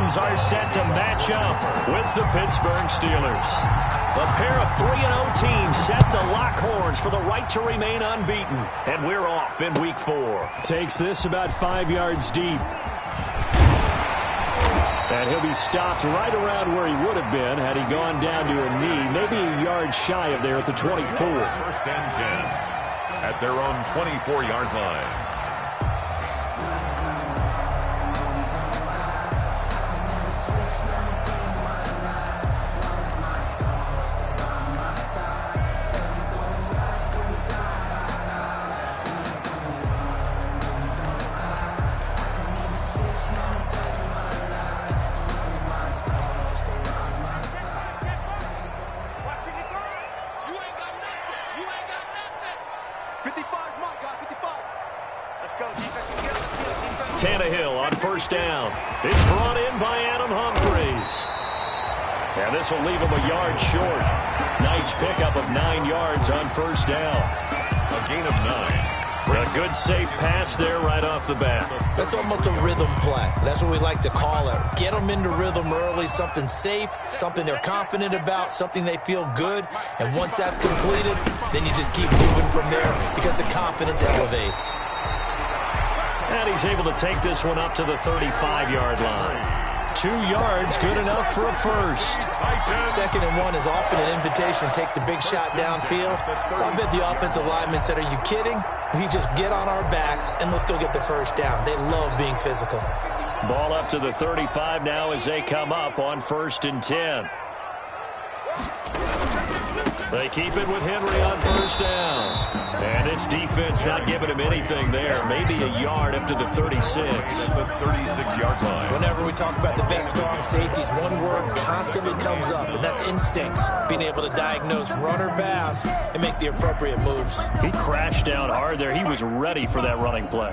Ravens are set to match up with the Pittsburgh Steelers. A pair of 3-0 teams set to lock horns for the right to remain unbeaten. And we're off in Week 4. Takes this about 5 yards deep. And he'll be stopped right around where he would have been had he gone down to a knee, maybe a yard shy of there at the 24. First and 10 at their own 24-yard line. Tannehill on first down. It's brought in by Adam Humphries. And this will leave him a yard short. Nice pickup of 9 yards on first down. A gain of 9. A good safe pass there right off the bat. That's almost a rhythm play. That's what we like to call it. Get them into rhythm early, something safe, something they're confident about, something they feel good. And once that's completed, then you just keep moving from there because the confidence elevates. And he's able to take this one up to the 35-yard line. 2 yards, good enough for a first. 2nd and 1 is often an invitation to take the big shot downfield. I bet the offensive lineman said, are you kidding? We just get on our backs and let's go get the first down. They love being physical. Ball up to the 35 now as they come up on 1st and 10. They keep it with Henry on first down. And it's defense not giving him anything there. Maybe a yard up to the 36. The 36-yard line. Whenever we talk about the best strong safeties, one word constantly comes up, and that's instincts. Being able to diagnose run or pass and make the appropriate moves. He crashed down hard there. He was ready for that running play.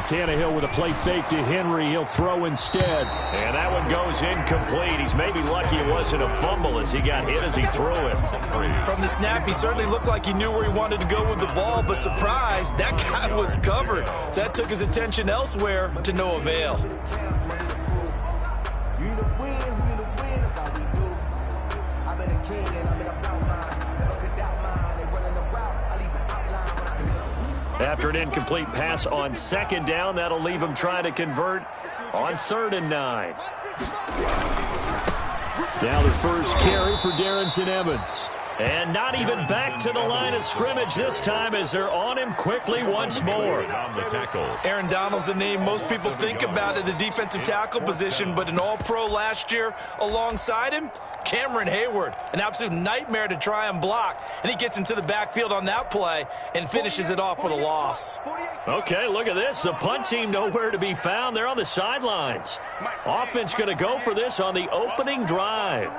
Tannehill with a play fake to Henry. He'll throw instead. And that one goes incomplete. He's maybe lucky it wasn't a fumble as he got hit as he threw it. From the snap, he certainly looked like he knew where he wanted to go with the ball, but surprise, that guy was covered. So that took his attention elsewhere to no avail. After an incomplete pass on 2nd down, that'll leave him trying to convert on 3rd and 9. Now the first carry for Darrington Evans. And not even back to the line of scrimmage this time as they're on him quickly once more. On the tackle. Aaron Donald's the name most people think about at the defensive tackle position, but an all-pro last year alongside him, Cameron Hayward, an absolute nightmare to try and block. And he gets into the backfield on that play and finishes it off with a loss. Okay, look at this. The punt team nowhere to be found. They're on the sidelines. Offense going to go for this on the opening drive.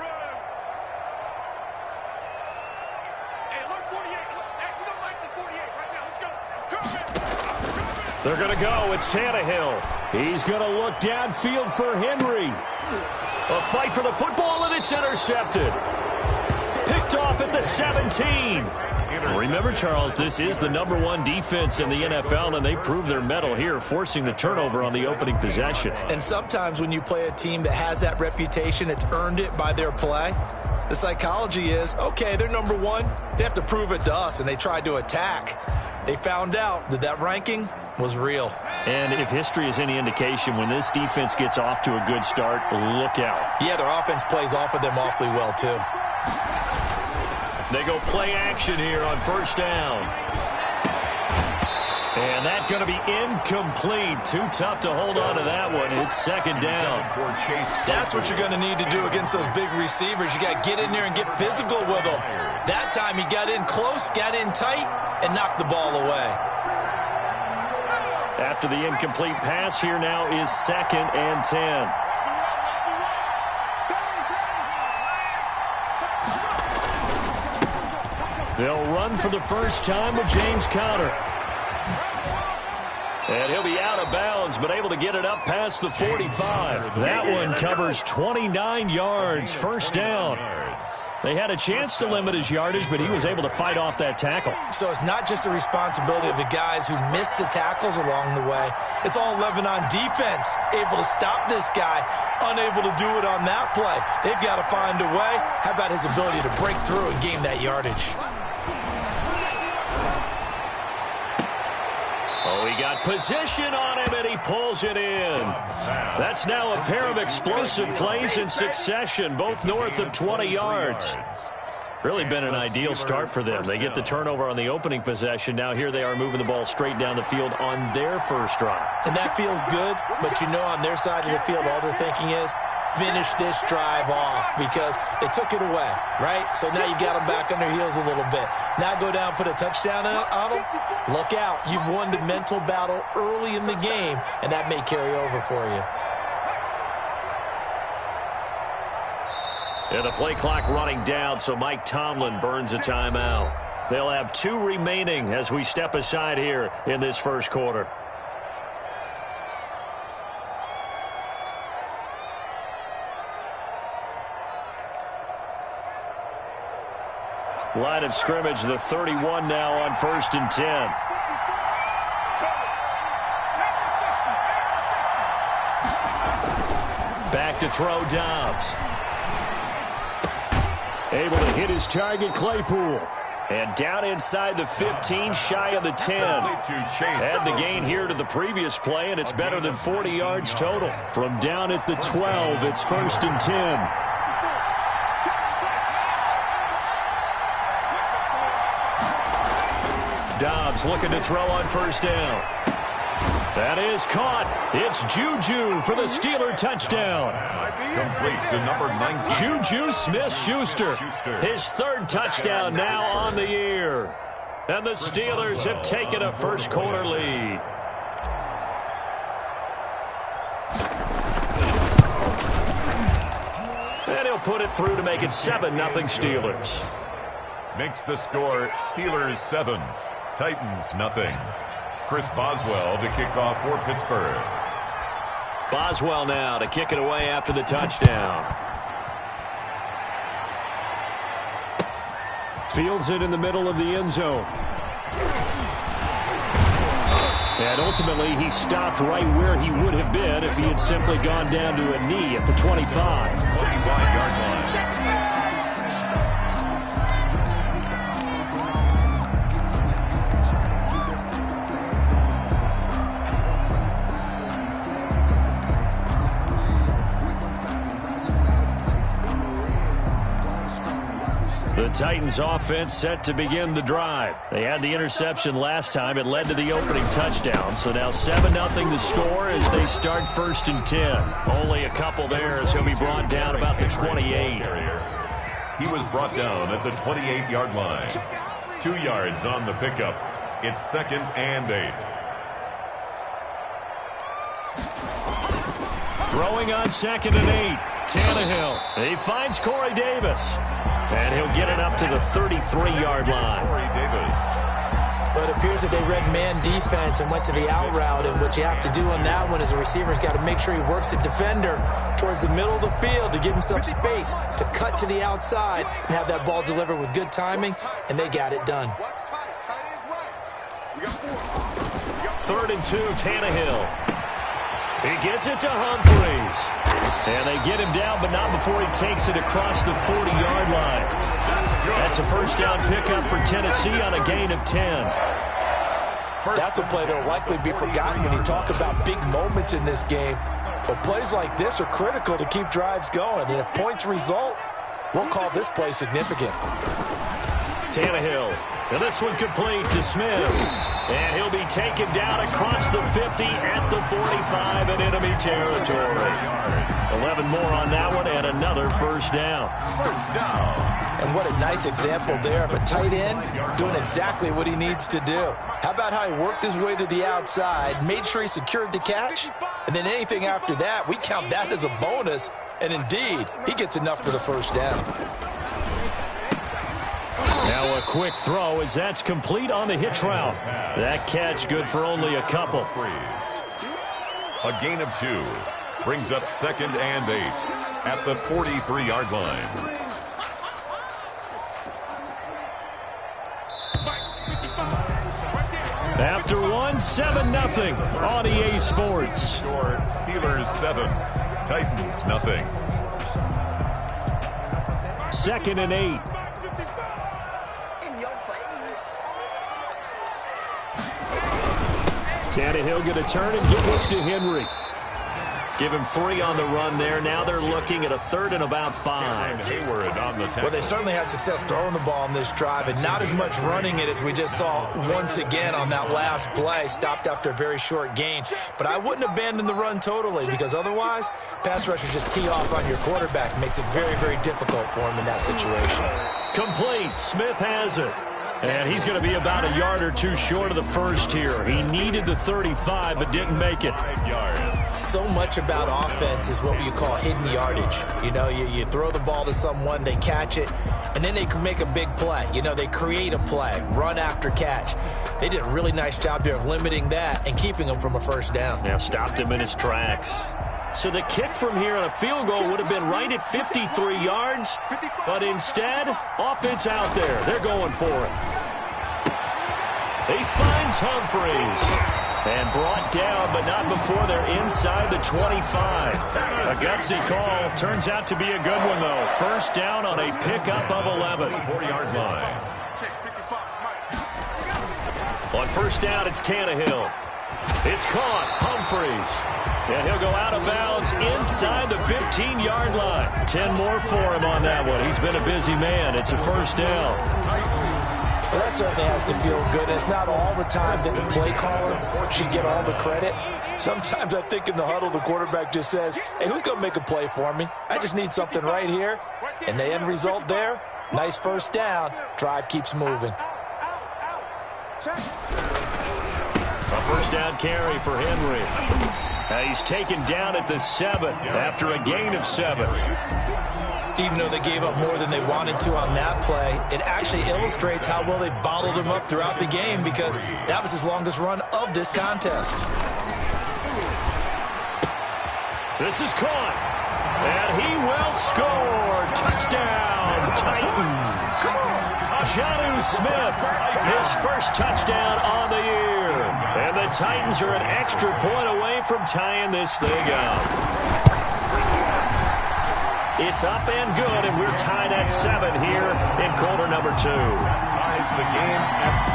They're going to go. It's Tannehill. He's going to look downfield for Henry. A fight for the football, and it's intercepted. Picked off at the 17. Remember, Charles, this is the #1 defense in the NFL, and they prove their mettle here, forcing the turnover on the opening possession. And sometimes when you play a team that has that reputation, that's earned it by their play, the psychology is, okay, they're #1. They have to prove it to us, and they tried to attack. They found out that that ranking was real. And if history is any indication, when this defense gets off to a good start, look out. Yeah, their offense plays off of them awfully well, too. They go play action here on 1st down. And that's going to be incomplete. Too tough to hold on to that one. It's 2nd down. That's what you're going to need to do against those big receivers. You got to get in there and get physical with them. That time he got in close, got in tight, and knocked the ball away. After the incomplete pass, here now is 2nd and 10. They'll run for the first time with James Conner. And he'll be out of bounds, but able to get it up past the 45. That one covers 29 yards. 1st down. They had a chance to limit his yardage, but he was able to fight off that tackle. So it's not just the responsibility of the guys who missed the tackles along the way. It's all 11 on defense, able to stop this guy, unable to do it on that play. They've got to find a way. How about his ability to break through and gain that yardage? Oh, he got position on him, and he pulls it in. That's now a pair of explosive plays in succession, both north of 20 yards. Really been an ideal start for them. They get the turnover on the opening possession. Now here they are moving the ball straight down the field on their first drive. And that feels good, but you know on their side of the field, all they're thinking is, finish this drive off because they took it away, right? So now you got them back on their heels a little bit. Now go down, put a touchdown on them. Look out. You've won the mental battle early in the game, and that may carry over for you. And the play clock running down, so Mike Tomlin burns a timeout. They'll have 2 remaining as we step aside here in this first quarter. Line of scrimmage, the 31 now on 1st and 10. Back to throw Dobbs. Able to hit his target, Claypool. And down inside the 15, shy of the 10. Add the gain here to the previous play, and it's better than 40 yards total. From down at the 12, it's 1st and 10. Dobbs looking to throw on 1st down. That is caught. It's Juju for the Steeler touchdown. Complete to number 19. Juju Smith-Schuster. His 3rd touchdown now on the year. And the Steelers have taken a first quarter lead. And he'll put it through to make it 7-0 Steelers. Makes the score Steelers 7, Titans nothing. Chris Boswell to kick off for Pittsburgh. Boswell now to kick it away after the touchdown. Fields it in the middle of the end zone. And ultimately, he stopped right where he would have been if he had simply gone down to a knee at the 25. 25-yard line. The Titans offense set to begin the drive. They had the interception last time. It led to the opening touchdown. So now 7-0 the score as they start 1st and 10. Only a couple there as he'll be brought down about the 28. He was brought down at the 28-yard line. 2 yards on the pickup. It's 2nd and 8. Throwing on 2nd and 8. Tannehill. He finds Corey Davis. And he'll get it up to the 33-yard line. Corey Davis. But it appears that they read man defense and went to the out route. And what you have to do on that one is the receiver's got to make sure he works the defender towards the middle of the field to give himself space to cut to the outside and have that ball delivered with good timing. And they got it done. 3rd and 2, Tannehill. He gets it to Humphries. And they get him down, but not before he takes it across the 40-yard line. That's a first down pickup for Tennessee on a gain of 10. That's a play that will likely be forgotten when you talk about big moments in this game. But plays like this are critical to keep drives going. And if points result, we'll call this play significant. Tannehill. And this one complete to Smith. And he'll be taken down across the 50 at the 45 in enemy territory. 11 more on that one and another first down. First down. And what a nice example there of a tight end doing exactly what he needs to do. How about how he worked his way to the outside, made sure he secured the catch, and then anything after that, we count that as a bonus. And indeed, he gets enough for the first down. Now a quick throw as that's complete on the hitch route. That catch good for only a couple. A gain of 2 brings up 2nd and 8 at the 43-yard line. After one, 7-0 on EA Sports. Score Steelers 7, Titans nothing. 2nd and 8. Tannehill going to turn and give this to Henry. Give him 3 on the run there. Now they're looking at a 3rd and about 5. Hayward on the tackle. Well, they certainly had success throwing the ball on this drive, and not as much running it as we just saw once again on that last play. Stopped after a very short gain. But I wouldn't abandon the run totally, because otherwise, pass rushers just tee off on your quarterback. Makes it very, very difficult for him in that situation. Complete. Smith has it. And he's going to be about a yard or 2 short of the first here. He needed the 35, but didn't make it. 5 yards. So much about offense is what you call hidden yardage. You know, you throw the ball to someone, they catch it, and then they can make a big play. You know, they create a play, run after catch. They did a really nice job there of limiting that and keeping him from a first down. Now stopped him in his tracks. So the kick from here on a field goal would have been right at 53 yards, but instead, offense out there. They're going for it. He finds Humphries and brought down, but not before they're inside the 25. A gutsy call. Turns out to be a good one, though. First down on a pickup of 11. 4-yard line. On first down, it's Tannehill. It's caught. Humphries. And he'll go out of bounds inside the 15-yard line. 10 more for him on that one. He's been a busy man. It's a first down. Well, that certainly has to feel good. It's not all the time that the play caller should get all the credit. Sometimes I think in the huddle, the quarterback just says, hey, who's going to make a play for me? I just need something right here. And the end result there, nice first down. Drive keeps moving. A first down carry for Henry. He's taken down at the 7 after a gain of 7. Even though they gave up more than they wanted to on that play, it actually illustrates how well they bottled him up throughout the game, because that was his longest run of this contest. This is caught, and he will score. Touchdown, Titans. Jonnu Smith, his first touchdown on the year. And the Titans are an extra point away from tying this thing up. It's up and good, and we're tied at 7 here in quarter number 2. Ties the game at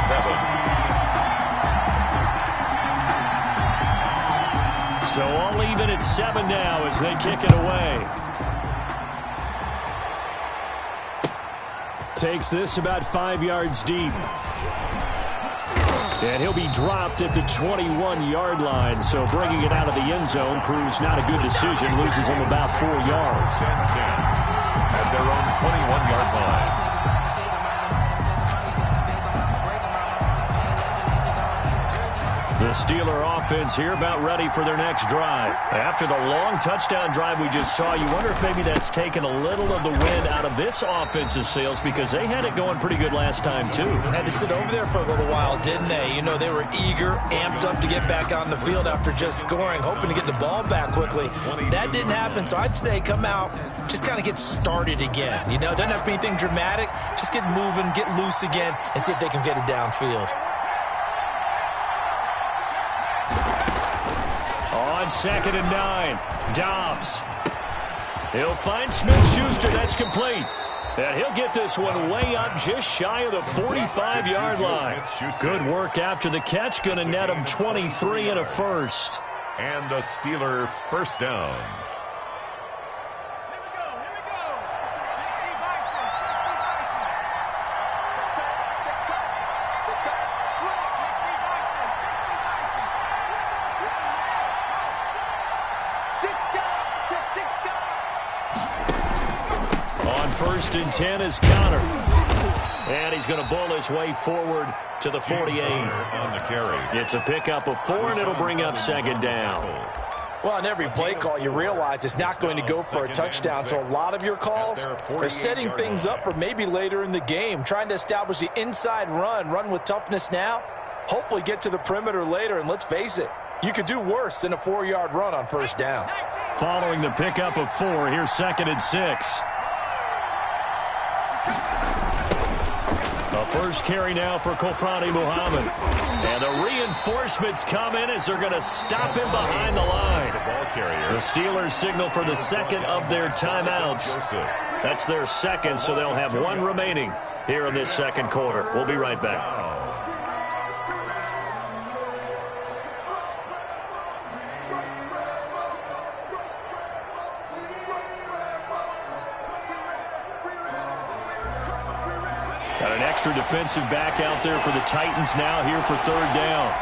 7. So all even at 7 now as they kick it away. Takes this about 5 yards deep. And he'll be dropped at the 21-yard line. So bringing it out of the end zone proves not a good decision. Loses him about 4 yards. 10-10 at their own 21-yard line. The Steeler offense here about ready for their next drive. After the long touchdown drive we just saw, you wonder if maybe that's taken a little of the wind out of this offense's sails, because they had it going pretty good last time, too. Had to sit over there for a little while, didn't they? You know, they were eager, amped up to get back on the field after just scoring, hoping to get the ball back quickly. That didn't happen, so I'd say come out, just kind of get started again. You know, doesn't have to be anything dramatic. Just get moving, get loose again, and see if they can get it downfield. On 2nd and 9, Dobbs. He'll find Smith-Schuster. That's complete. And he'll get this one way up just shy of the 45-yard line. Good work after the catch. Going to net him 23 and a first. And a Steeler first down. On 1st and 10 is Connor. And he's going to bull his way forward to the 48. On the carry. It's a pickup of 4, and it'll bring up 2nd down. Well, on every play call, you realize it's not going to go for a touchdown, so a lot of your calls are setting things up for maybe later in the game, trying to establish the inside run with toughness now, hopefully get to the perimeter later, and let's face it, you could do worse than a 4-yard run on first down. Following the pickup of 4, here's 2nd and 6. A first carry now for Kofrani Muhammad. And the reinforcements come in as they're going to stop him behind the line. The Steelers signal for the second of their timeouts. That's their second, so they'll have one remaining here in this second quarter. We'll be right back. Got an extra defensive back out there for the Titans now here for third down.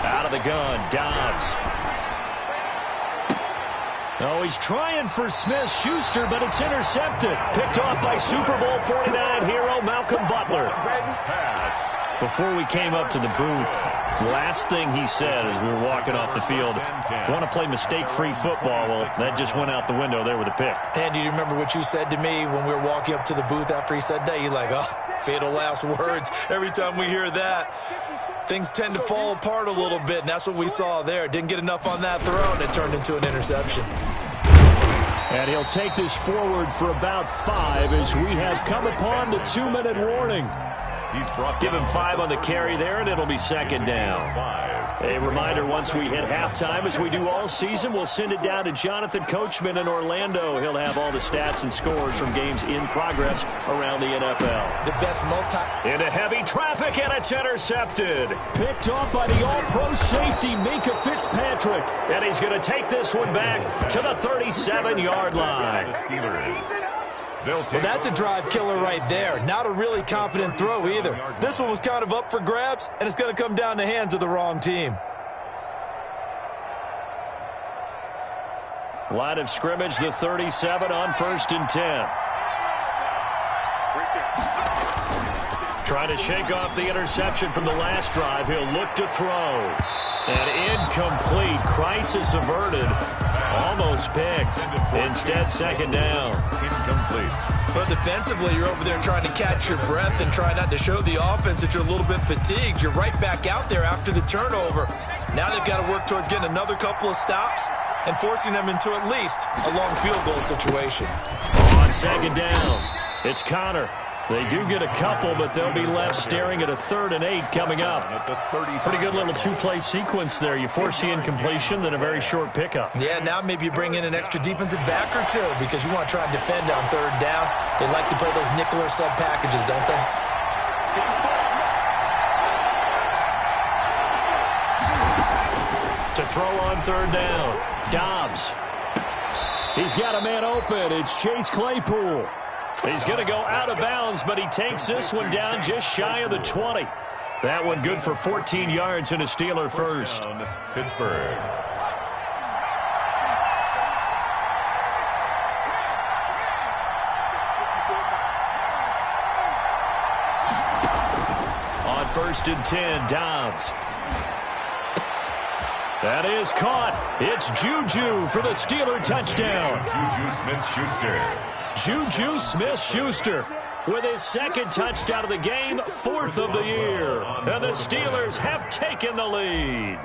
Out of the gun, Dobbs. Oh, he's trying for Smith-Schuster, but it's intercepted. Picked off by Super Bowl 49 hero Malcolm Butler. Before we came up to the booth, last thing he said as we were walking off the field, want to play mistake-free football. Well, that just went out the window there with a pick. Andy, do you remember what you said to me when we were walking up to the booth after he said that? You're like, oh, fatal last words. Every time we hear that, things tend to fall apart a little bit, and that's what we saw there. Didn't get enough on that throw, and it turned into an interception. And he'll take this forward for about 5 as we have come upon the 2-minute warning. Give him 5 on the carry there, and it'll be second down. A reminder, once we hit halftime, as we do all season, we'll send it down to Jonathan Coachman in Orlando. He'll have all the stats and scores from games in progress around the NFL. The best Into heavy traffic, and it's intercepted. Picked off by the all-pro safety, Minkah Fitzpatrick. And he's going to take this one back to the 37-yard line. Well, that's a drive killer right there. Not a really confident throw either. This one was kind of up for grabs, and it's going to come down the hands of the wrong team. Line of scrimmage, the 37 on 1st and 10. Trying to shake off the interception from the last drive. He'll look to throw. And incomplete. Crisis averted. Almost picked. Instead, second down. Incomplete. But defensively, you're over there trying to catch your breath and try not to show the offense that you're a little bit fatigued. You're right back out there after the turnover. Now they've got to work towards getting another couple of stops and forcing them into at least a long field goal situation. On second down, it's Connor. They do get a couple, but they'll be left staring at a 3rd and 8 coming up. Pretty good little 2-play sequence there. You force the incompletion, then a very short pickup. Yeah, now maybe you bring in an extra defensive back or two because you want to try and defend on 3rd down. They like to play those nickel or sub packages, don't they? To throw on 3rd down, Dobbs. He's got a man open. It's Chase Claypool. He's going to go out of bounds, but he takes this one down just shy of the 20. That one good for 14 yards and a Steeler first. Pittsburgh. On 1st and 10, Dobbs. That is caught. It's Juju for the Steeler touchdown. Juju Smith-Schuster with his 2nd touchdown of the game, 4th of the year. And the Steelers have taken the lead.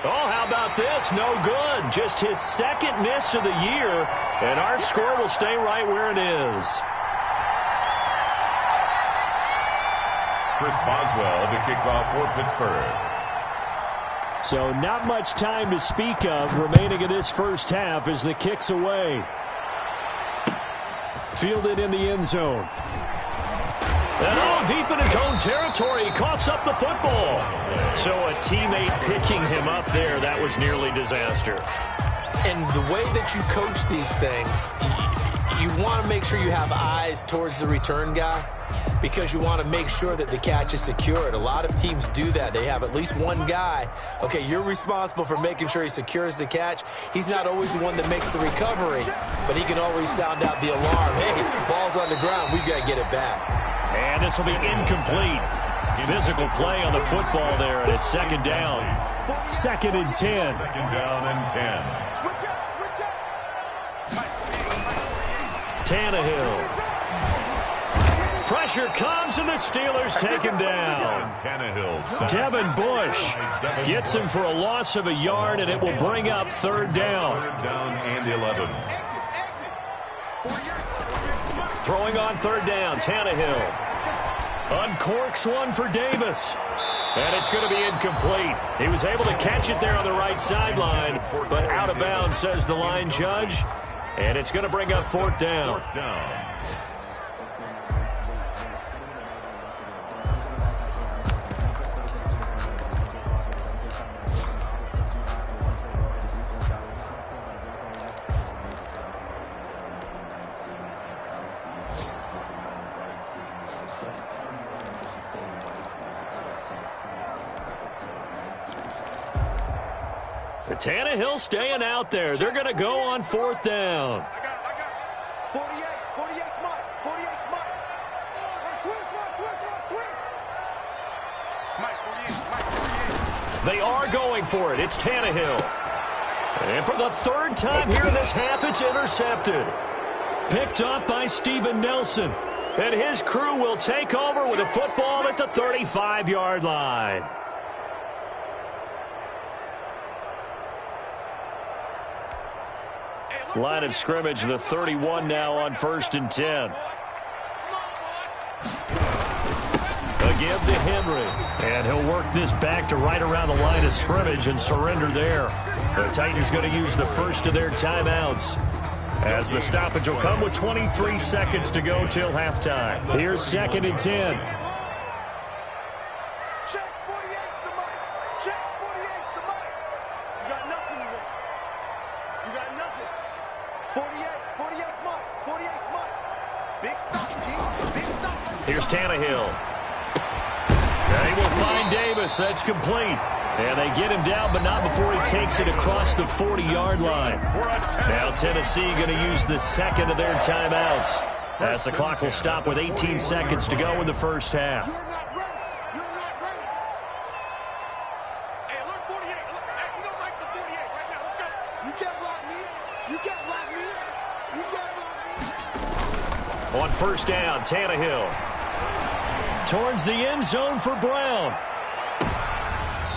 Oh, how about this? No good. Just his 2nd miss of the year. And our score will stay right where it is. Chris Boswell to kick off for Pittsburgh. So not much time to speak of remaining in this first half as the kick's away. Fielded in the end zone. And all deep in his own territory, he coughs up the football. So a teammate picking him up there, that was nearly disaster. And the way that you coach these things, you want to make sure you have eyes towards the return guy because you want to make sure that the catch is secured. A lot of teams do that. They have at least one guy. Okay, you're responsible for making sure he secures the catch. He's not always the one that makes the recovery, but he can always sound out the alarm. Hey, ball's on the ground. We've got to get it back. And this will be incomplete. Physical play on the football there, and it's 2nd down. 2nd and 10. 2nd down and 10. Tannehill. pressure comes, and the Steelers take him down. Devin Bush gets him for a loss of a yard, and it will bring up third down. Third down and 11. Throwing on third down, Tannehill. Uncorks one for Davis. And it's going to be incomplete. He was able to catch it there on the right sideline, but out of bounds, says the line judge. And it's going to bring up fourth down. Tannehill staying out there. They're going to go on fourth down. 48, Mike. 48, Mike. Switch. Mike, 48. They are going for it. It's Tannehill. And for the third time here in this half, it's intercepted. Picked up by Steven Nelson. And his crew will take over with a football at the 35-yard line. Line of scrimmage, the 31 now on 1st and 10. Again to Henry. And he'll work this back to right around the line of scrimmage and surrender there. The Titans going to use the first of their timeouts, as the stoppage will come with 23 seconds to go till halftime. Here's 2nd and 10. Check 48's the mic. Check 48's the mic. You got nothing today. You got nothing. 48's Mike. 48's Mike. Big stop, G. Big stop. Here's Tannehill. And he will find Davis. That's complete. And they get him down, but not before he takes it across the 40-yard line. Now Tennessee going to use the second of their timeouts, as the clock will stop with 18 seconds to go in the first half. You're not ready. You're not ready. Hey, alert 48. Hey, you don't like the 48 right now. Let's go. You can't block me. You can't block me. You can't block me. On first down, Tannehill towards the end zone for Brown.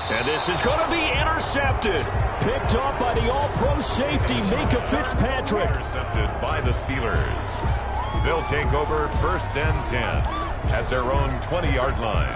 And this is going to be intercepted. Picked off by the all-pro safety, Minka Fitzpatrick. Intercepted by the Steelers. They'll take over 1st and 10 at their own 20-yard line.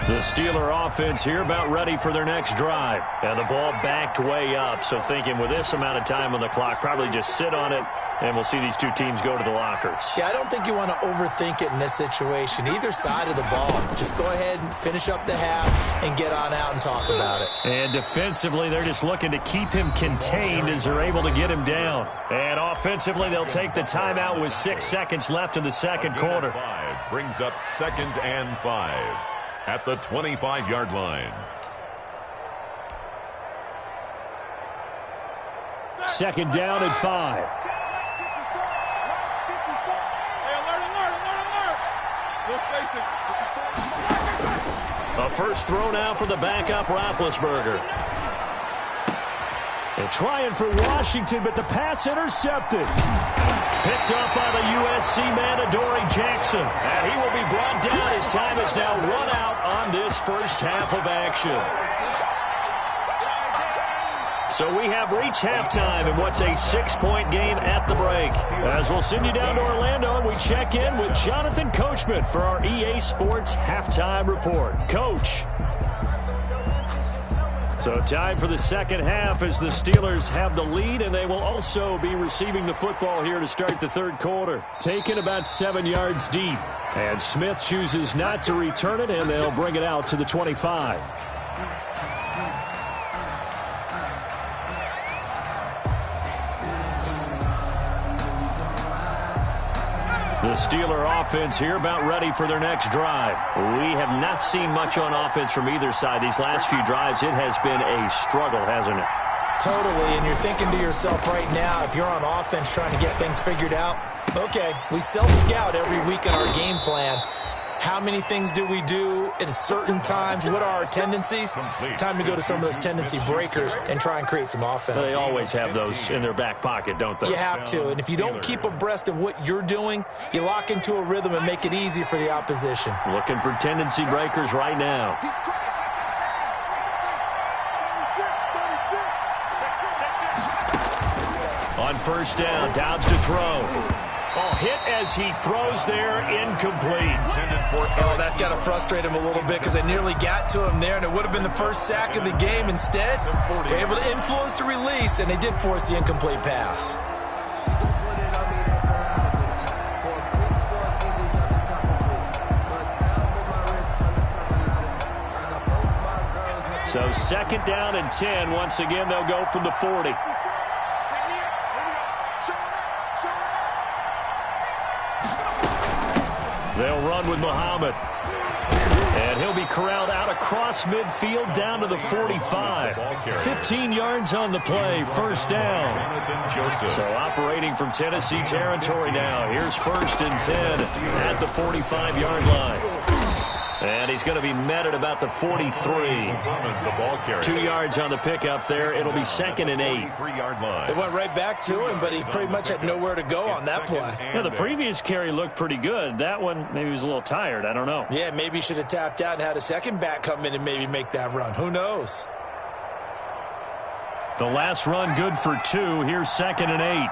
The Steeler offense here about ready for their next drive. And the ball backed way up, so thinking with this amount of time on the clock, probably just sit on it, and we'll see these two teams go to the lockers. Yeah, I don't think you want to overthink it in this situation. Either side of the ball, just go ahead and finish up the half and get on out and talk about it. And defensively, they're just looking to keep him contained as they're able to get him down. And offensively, they'll take the timeout with 6 seconds left in the second quarter. 5 brings up 2nd and 5 at the 25-yard line. 2nd down and 5. A first throw now for the backup Roethlisberger. They're trying for Washington, but the pass intercepted. Picked up by the USC man, Adoree Jackson. And he will be brought down. His time is now run out on this first half of action. So we have reached halftime in what's a 6-point game at the break. As we'll send you down to Orlando, and we check in with Jonathan Coachman for our EA Sports Halftime Report. Coach. So time for the second half as the Steelers have the lead, and they will also be receiving the football here to start the third quarter. Taken about 7 yards deep. And Smith chooses not to return it, and they'll bring it out to the 25. The Steeler offense here about ready for their next drive. We have not seen much on offense from either side. These last few drives, it has been a struggle, hasn't it? Totally, and you're thinking to yourself right now, if you're on offense trying to get things figured out, okay, we self-scout every week in our game plan. How many things do we do at certain times? What are our tendencies? Time to go to some of those tendency breakers and try and create some offense. They always have those in their back pocket, don't they? You have to, and if you don't keep abreast of what you're doing, you lock into a rhythm and make it easy for the opposition. Looking for tendency breakers right now. On first down, Downs to throw. Oh, hit as he throws there, incomplete. Oh, that's got to frustrate him a little bit because they nearly got to him there, and it would have been the first sack of the game. Instead, they're able to influence the release, and they did force the incomplete pass. So second down and 10. Once again, they'll go from the 40. They'll run with Muhammad. And he'll be corralled out across midfield down to the 45. 15 yards on the play, first down. So operating from Tennessee territory now. Here's first and 10 at the 45-yard line. And he's going to be met at about the 43. 2 yards on the pickup there. It'll be second and 8. They went right back to him, but he pretty much had nowhere to go on that play. Yeah, the previous carry looked pretty good. That one, maybe he was a little tired. I don't know. Yeah, maybe he should have tapped out and had a second back come in and maybe make that run. Who knows? The last run good for 2. Here's second and 8.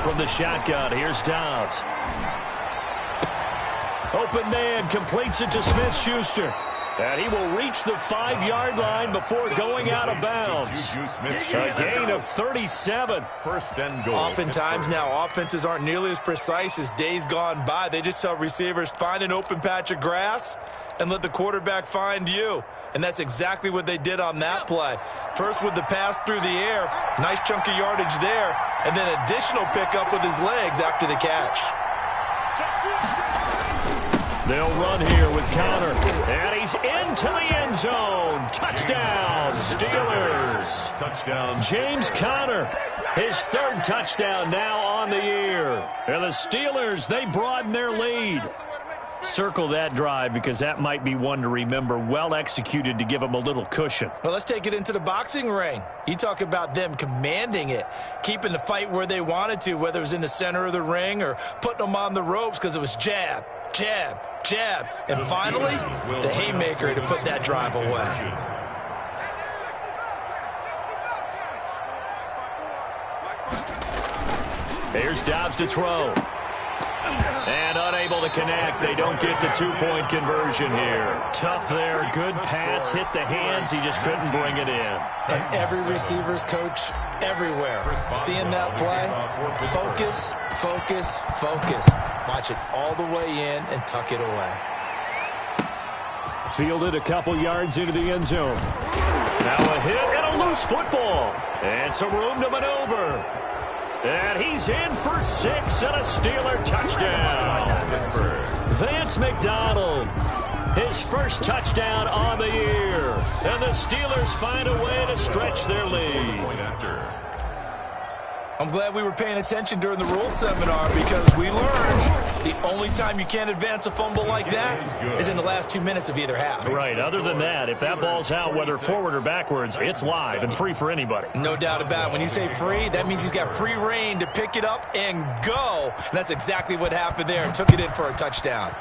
From the shotgun, here's Dobbs. Open man, completes it to Smith-Schuster. And he will reach the 5-yard line before going out of bounds. A gain of 37. First and goal. Oftentimes now, offenses aren't nearly as precise as days gone by. They just tell receivers, find an open patch of grass and let the quarterback find you. And that's exactly what they did on that play. First with the pass through the air, nice chunk of yardage there, and then additional pickup with his legs after the catch. They'll run here with Connor, and he's into the end zone. Touchdown, Steelers. Touchdown. James Conner, his third touchdown now on the year. And the Steelers, they broaden their lead. Circle that drive because that might be one to remember. Well executed to give them a little cushion. Well, let's take it into the boxing ring. You talk about them commanding it, keeping the fight where they wanted to, whether it was in the center of the ring or putting them on the ropes because it was jab, jab, jab. And finally, the haymaker to put that drive away. Here's Dobbs to throw. And unable to connect. They don't get the 2-point conversion here. Tough there. Good pass. Hit the hands. He just couldn't bring it in. And every receiver's coach everywhere. Seeing that play, focus, focus, focus. Watch it all the way in and tuck it away. Fielded a couple yards into the end zone. Now a hit and a loose football. And some room to maneuver. And he's in for 6 and a Steeler touchdown. Vance McDonald, his first touchdown on the year. And the Steelers find a way to stretch their lead. I'm glad we were paying attention during the rules seminar because we learned the only time you can't advance a fumble like that is in the last 2 minutes of either half. Right. Other than that, if that ball's out, whether forward or backwards, it's live and free for anybody. No doubt about it. When you say free, that means he's got free reign to pick it up and go. And that's exactly what happened there and took it in for a touchdown.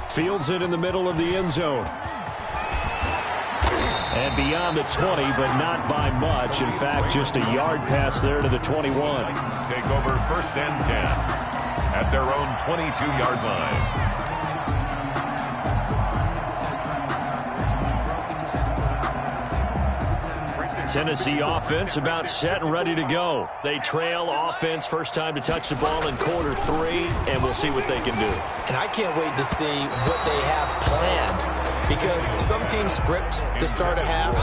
Fields it in the middle of the end zone. And beyond the 20, but not by much. In fact, just a yard pass there to the 21. Take over first and 10 at their own 22-yard line. Tennessee offense about set and ready to go. They trail offense first time to touch the ball in quarter 3, and we'll see what they can do. And I can't wait to see what they have planned Because some teams script to start a half.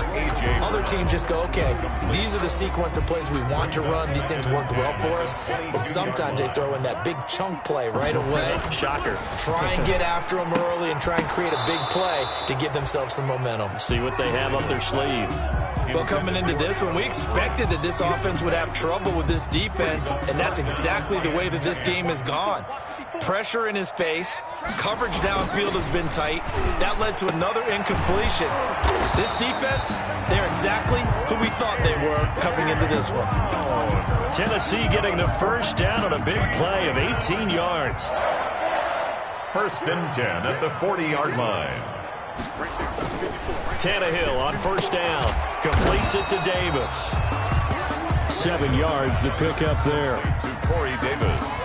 Other teams just go, okay, these are the sequence of plays we want to run. These things worked well for us. And sometimes they throw in that big chunk play right away. Shocker. Try and get after them early and try and create a big play to give themselves some momentum. See what they have up their sleeve. Well, coming into this one, we expected that this offense would have trouble with this defense, and that's exactly the way that this game has gone. Pressure in his face. Coverage downfield has been tight. That led to another incompletion. This defense, they're exactly who we thought they were coming into this one. Tennessee getting the first down on a big play of 18 yards. 1st and 10 at the 40-yard line. Tannehill on first down. Completes it to Davis. 7 yards the pickup there. To Corey Davis.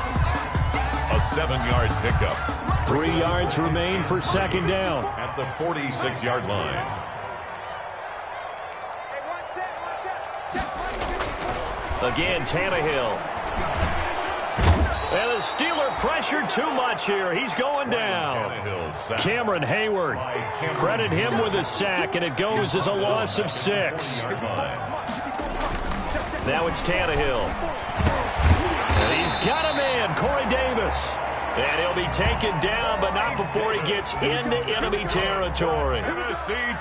A 7-yard pickup. 3 yards remain for second down. At the 46-yard line. Again, Tannehill. And the Steeler pressure too much here. He's going down. Cameron Hayward. Credit him with a sack, and it goes as a loss of 6. Now it's Tannehill. And he's got a man, Corey Davis. And he'll be taken down, but not before he gets into enemy territory.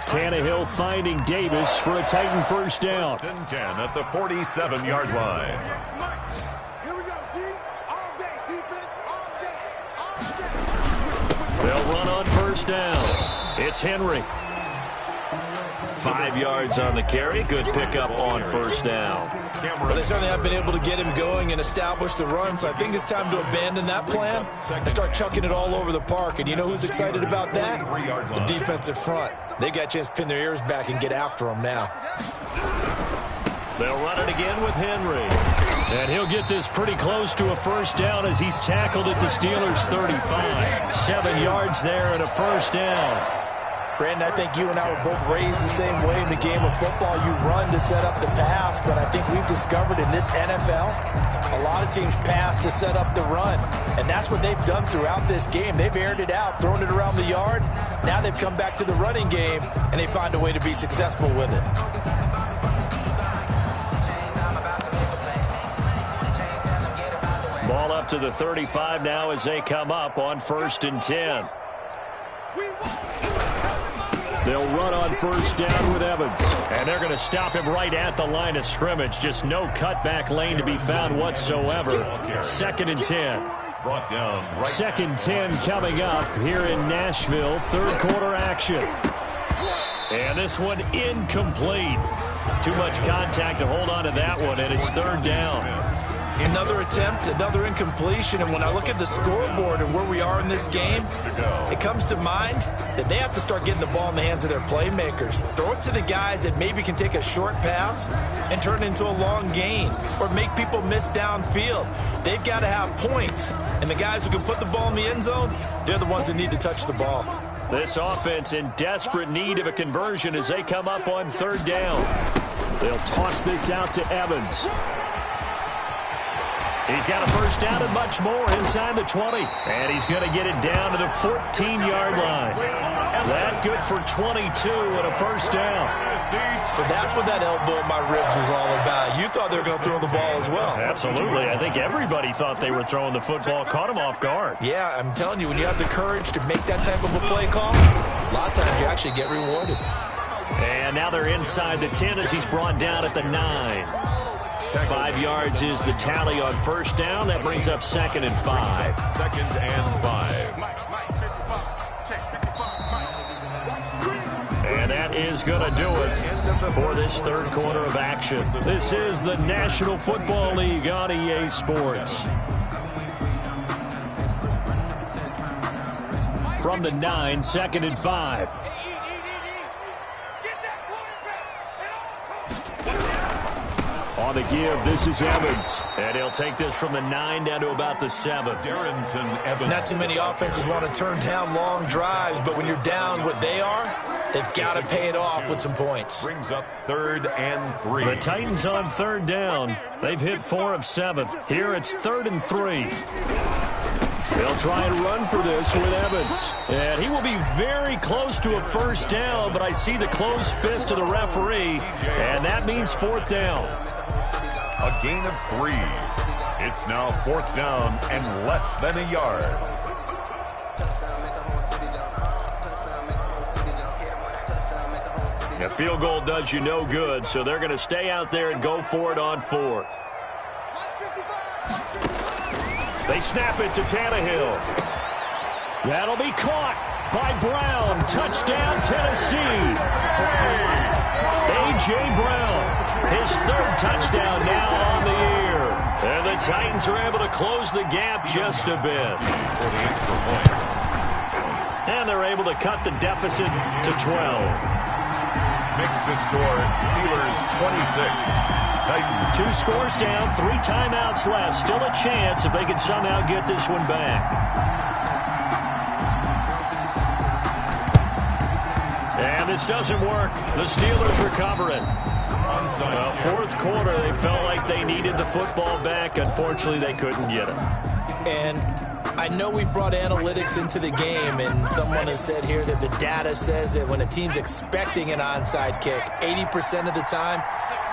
Tannehill finding Davis for a Titan first down. 1st and 10 at the 47-yard line. Here we go, D. All day. Defense all day. All day. They'll run on first down. It's Henry. 5 yards on the carry. Good pickup on first down. Well, they certainly have been able to get him going and establish the run, so I think it's time to abandon that plan and start chucking it all over the park. And you know who's excited about that? The defensive front. They got a chance to pin their ears back and get after him now. They'll run it again with Henry. And he'll get this pretty close to a first down as he's tackled at the Steelers' 35. 7 yards there and a first down. Brandon, I think you and I were both raised the same way in the game of football. You run to set up the pass, but I think we've discovered in this NFL, a lot of teams pass to set up the run, and that's what they've done throughout this game. They've aired it out, thrown it around the yard. Now they've come back to the running game, and they find a way to be successful with it. Ball up to the 35 now as they come up on 1st and 10. They'll run on first down with Evans. And they're going to stop him right at the line of scrimmage. Just no cutback lane to be found whatsoever. 2nd and 10. Brought down right. 2nd 10 coming up here in Nashville. 3rd quarter action. And this one incomplete. Too much contact to hold on to that one, and it's 3rd down. Another attempt, another incompletion, and when I look at the scoreboard and where we are in this game, it comes to mind that they have to start getting the ball in the hands of their playmakers. Throw it to the guys that maybe can take a short pass and turn it into a long gain or make people miss downfield. They've got to have points, and the guys who can put the ball in the end zone, they're the ones that need to touch the ball. This offense in desperate need of a conversion as they come up on 3rd down. They'll toss this out to Evans. He's got a first down and much more inside the 20. And he's going to get it down to the 14-yard line. That good for 22 and a first down. So that's what that elbow in my ribs was all about. You thought they were going to throw the ball as well. Absolutely. I think everybody thought they were throwing the football. Caught him off guard. Yeah, I'm telling you, when you have the courage to make that type of a play call, a lot of times you actually get rewarded. And now they're inside the 10 as he's brought down at the 9. 5 yards is the tally on first down. That brings up 2nd and 5. 2nd and 5. And that is going to do it for this 3rd quarter of action. This is the National Football League on EA Sports. From the 9, 2nd and 5. On the give, this is Evans. And he'll take this from the 9 down to about the 7. Darrington Evans. Not too many offenses want to turn down long drives, but when you're down what they are, they've got to pay it off with some points. Brings up 3rd and 3. The Titans on 3rd down. They've hit 4 of 7. Here it's 3rd and 3. They'll try and run for this with Evans. And he will be very close to a first down, but I see the closed fist of the referee, and that means fourth down. A gain of 3. It's now fourth down and less than a yard. A field goal does you no good, so they're going to stay out there and go for it on fourth. They snap it to Tannehill. That'll be caught by Brown. Touchdown, Tennessee. A.J. Brown, his third touchdown now on the year. And the Titans are able to close the gap just a bit. And they're able to cut the deficit to 12. Makes the score Steelers 26. Titans. 2 scores down, 3 timeouts left. Still a chance if they can somehow get this one back. And this doesn't work. The Steelers recover it. Fourth quarter, they felt like they needed the football back. Unfortunately, they couldn't get it. And I know we brought analytics into the game, and someone has said here that the data says that when a team's expecting an onside kick, 80% of the time,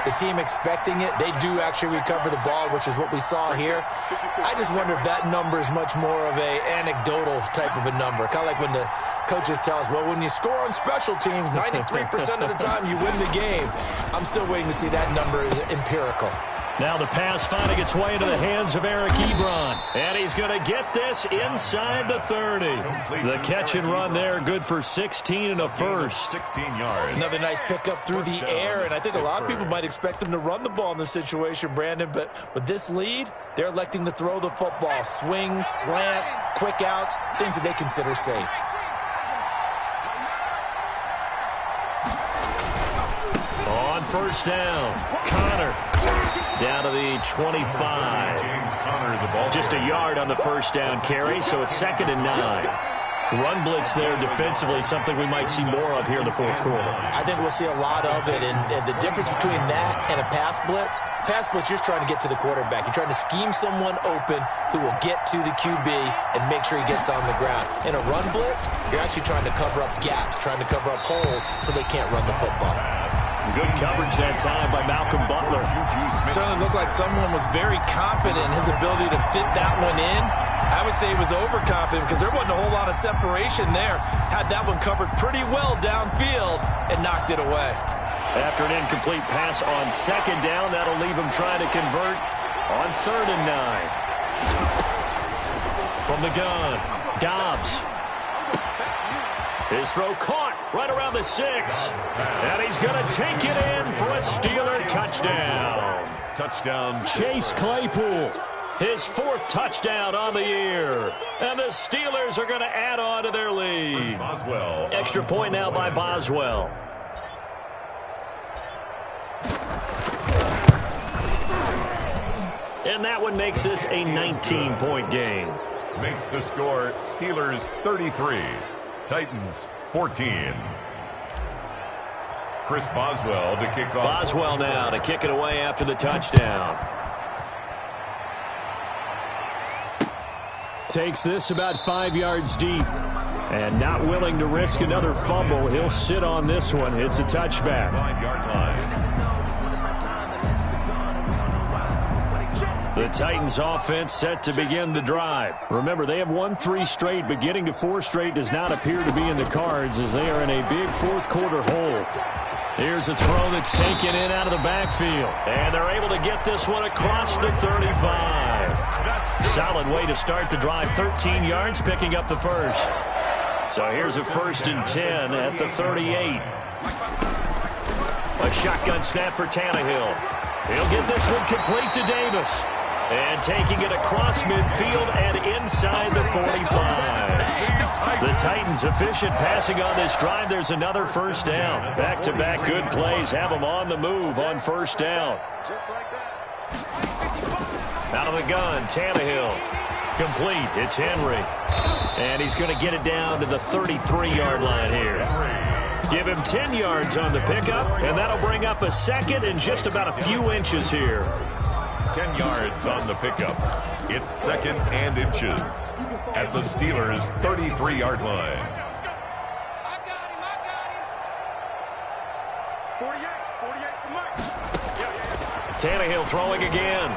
the team expecting it, they do actually recover the ball, which is what we saw here. I just wonder if that number is much more of a anecdotal type of a number. Kind of like when the coaches tell us, well, when you score on special teams, 93% of the time you win the game. I'm still waiting to see that number is empirical. Now the pass finding its way into the hands of Eric Ebron. And he's going to get this inside the 30. The catch and run there, good for 16 and a first. 16 yards. Another nice pickup through the air, and I think a lot of people might expect them to run the ball in this situation, Brandon, but with this lead, they're electing to throw the football. Swings, slants, quick outs, things that they consider safe. On first down, Connor down to the 25. James Conner, the ball. Just a yard on the first down carry, so it's 2nd and 9. Run blitz there defensively, something we might see more of here in the fourth quarter. I think we'll see a lot of it, and the difference between that and a pass blitz, you're just trying to get to the quarterback. You're trying to scheme someone open who will get to the QB and make sure he gets on the ground. In a run blitz, you're actually trying to cover up gaps, trying to cover up holes so they can't run the football. Good coverage that time by Malcolm Butler. Certainly looked like someone was very confident in his ability to fit that one in. I would say he was overconfident because there wasn't a whole lot of separation there. Had that one covered pretty well downfield and knocked it away. After an incomplete pass on 2nd down, that'll leave him trying to convert on 3rd and 9. From the gun, Dobbs. His throw caught right around the 6. And he's going to take it in for a Steeler touchdown. Touchdown. Chase Claypool, his 4th touchdown on the year. And the Steelers are going to add on to their lead. Boswell. Extra point now by Boswell. And that one makes this a 19-point game. Makes the score Steelers 33. Titans 14. Chris Boswell to kick off. Boswell now to kick it away after the touchdown. Takes this about 5 yards deep. And not willing to risk another fumble. He'll sit on this one. It's a touchback. 5-yard line. The Titans offense set to begin the drive. Remember, they have won 3 straight, but getting to 4 straight does not appear to be in the cards as they are in a big fourth quarter hole. Here's a throw that's taken in out of the backfield. And they're able to get this one across the 35. Solid way to start the drive. 13 yards, picking up the first. So here's a 1st and 10 at the 38. A shotgun snap for Tannehill. He'll get this one complete to Davis. And taking it across midfield and inside the 45. The Titans efficient passing on this drive. There's another first down. Back-to-back good plays have them on the move on first down. Out of the gun, Tannehill. Complete. It's Henry. And he's going to get it down to the 33-yard line here. Give him 10 yards on the pickup, and that'll bring up a 2nd and just about a few inches here. 10 yards on the pickup. It's second and inches at the Steelers' 33-yard line. 48 for Mike. Tannehill throwing again.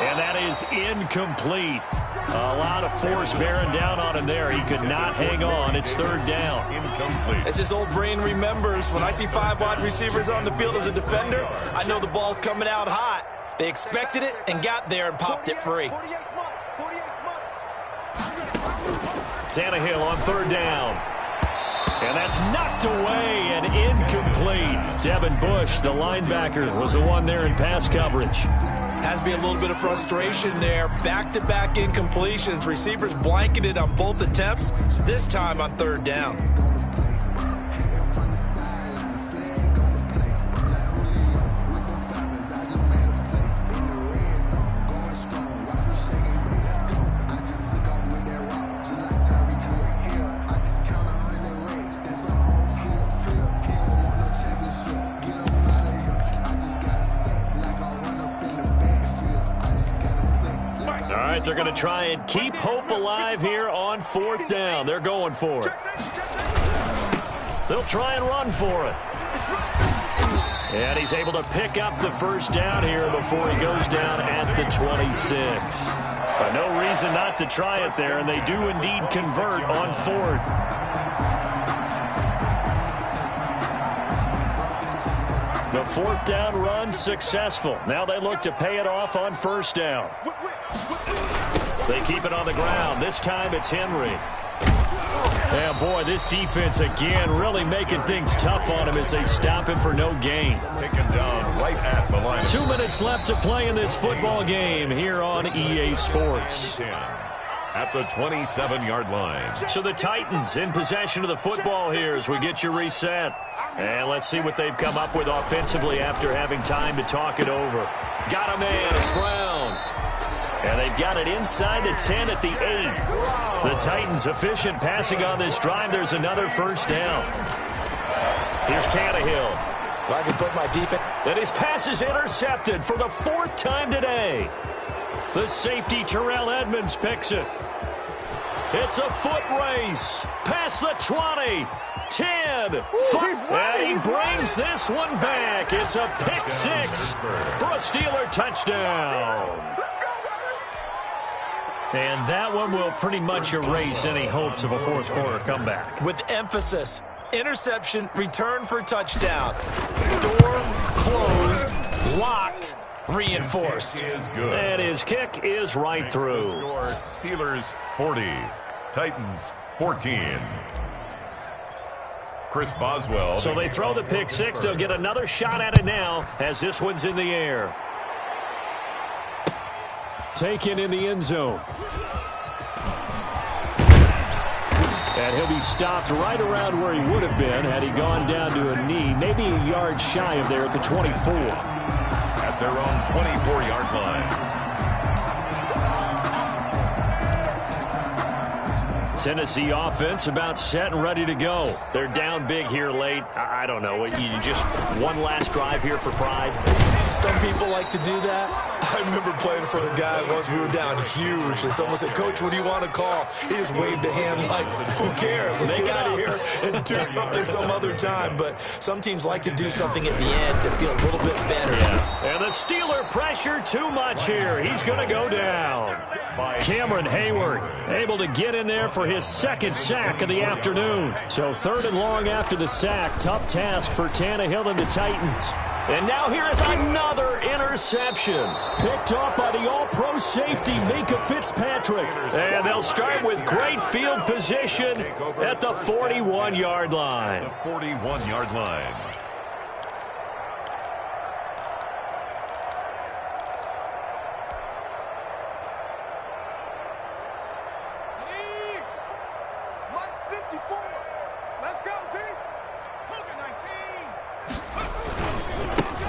And that is incomplete. A lot of force bearing down on him there. He could not hang on. It's third down. Incomplete. As his old brain remembers, when I see 5 wide receivers on the field as a defender, I know the ball's coming out hot. They expected it and got there and popped it free. 48 Tannehill on third down. And that's knocked away and incomplete. Devin Bush, the linebacker, was the one there in pass coverage. Has to be a little bit of frustration there. Back-to-back incompletions. Receivers blanketed on both attempts, this time on third down. They're going to try and keep hope alive here on fourth down. They're going for it. They'll try and run for it. And he's able to pick up the first down here before he goes down at the 26. But no reason not to try it there, and they do indeed convert on fourth. The fourth down run successful. Now they look to pay it off on first down. They keep it on the ground. This time it's Henry. And boy, this defense again really making things tough on him as they stop him for no gain. Taken down right at the line. 2 minutes left to play in this football game here on EA Sports. At the 27-yard line. So the Titans in possession of the football here as we get you reset. And let's see what they've come up with offensively after having time to talk it over. Got a man. It's Brown. And they've got it inside the 10 at the 8. The Titans efficient passing on this drive. There's another first down. Here's Tannehill. I can put my defense. And his pass is intercepted for the 4th time today. The safety Terrell Edmonds picks it. It's a foot race. Past the 20. 10. And he brings this one back. It's a pick 6 for a Steeler touchdown. And that one will pretty much erase any hopes of a fourth quarter comeback. With emphasis, interception, return for touchdown. Door closed, locked, reinforced. Is good. And his kick is right through. Score, Steelers 40, Titans 14. Chris Boswell. So they throw the pick 6. They'll get another shot at it now as this one's in the air. Taken in the end zone. And he'll be stopped right around where he would have been had he gone down to a knee, maybe a yard shy of there at the 24. At their own 24-yard line. Tennessee offense about set and ready to go. They're down big here late. I don't know. You just one last drive here for pride. Some people like to do that. I remember playing for a guy once we were down huge, and someone said, "Coach, what do you want to call?" He just waved a hand like, "Who cares? Let's get out of here and do something some other time." But some teams like to do something at the end to feel a little bit better. Yeah. And the Steeler pressure too much here. He's going to go down. Cameron Hayward able to get in there for his second sack of the afternoon. So 3rd and long after the sack. Tough task for Tannehill and the Titans. And now here is another interception. Picked off by the all-pro safety, Minka Fitzpatrick. And they'll start with great field position at the 41-yard line. The 41-yard line. Mike 54. Let's go, D.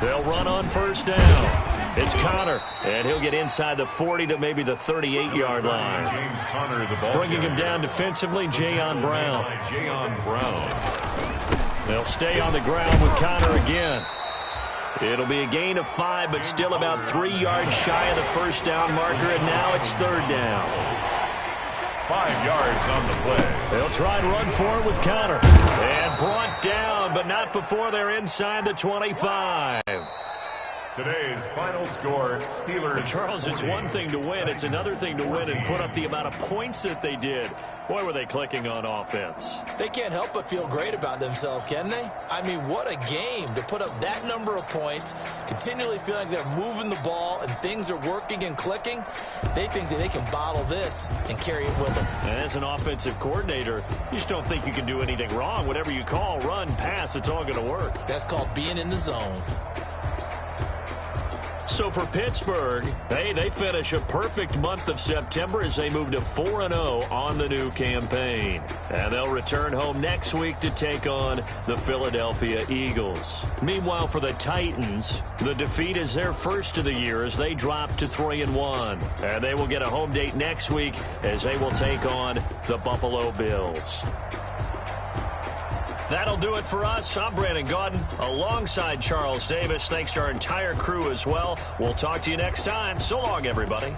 They'll run on first down. It's Connor, and he'll get inside the 40 to maybe the 38-yard line. James Conner, the ball Bringing him down defensively, Jayon Brown. Jayon Brown. They'll stay on the ground with Connor again. It'll be a gain of 5, but still about 3 yards shy of the first down marker, and now it's third down. 5 yards on the play. They'll try and run for it with Connor. And brought down, but not before they're inside the 25. Today's final score, Steelers. Charles, it's one thing to win. It's another thing to win and put up the amount of points that they did. Boy, were they clicking on offense. They can't help but feel great about themselves, can they? I mean, what a game to put up that number of points, continually feeling like they're moving the ball and things are working and clicking. They think that they can bottle this and carry it with them. And as an offensive coordinator, you just don't think you can do anything wrong. Whatever you call, run, pass, it's all going to work. That's called being in the zone. So for Pittsburgh, they finish a perfect month of September as they move to 4-0 on the new campaign. And they'll return home next week to take on the Philadelphia Eagles. Meanwhile, for the Titans, the defeat is their first of the year as they drop to 3-1. And they will get a home date next week as they will take on the Buffalo Bills. That'll do it for us. I'm Brandon Gaudin alongside Charles Davis. Thanks to our entire crew as well. We'll talk to you next time. So long, everybody.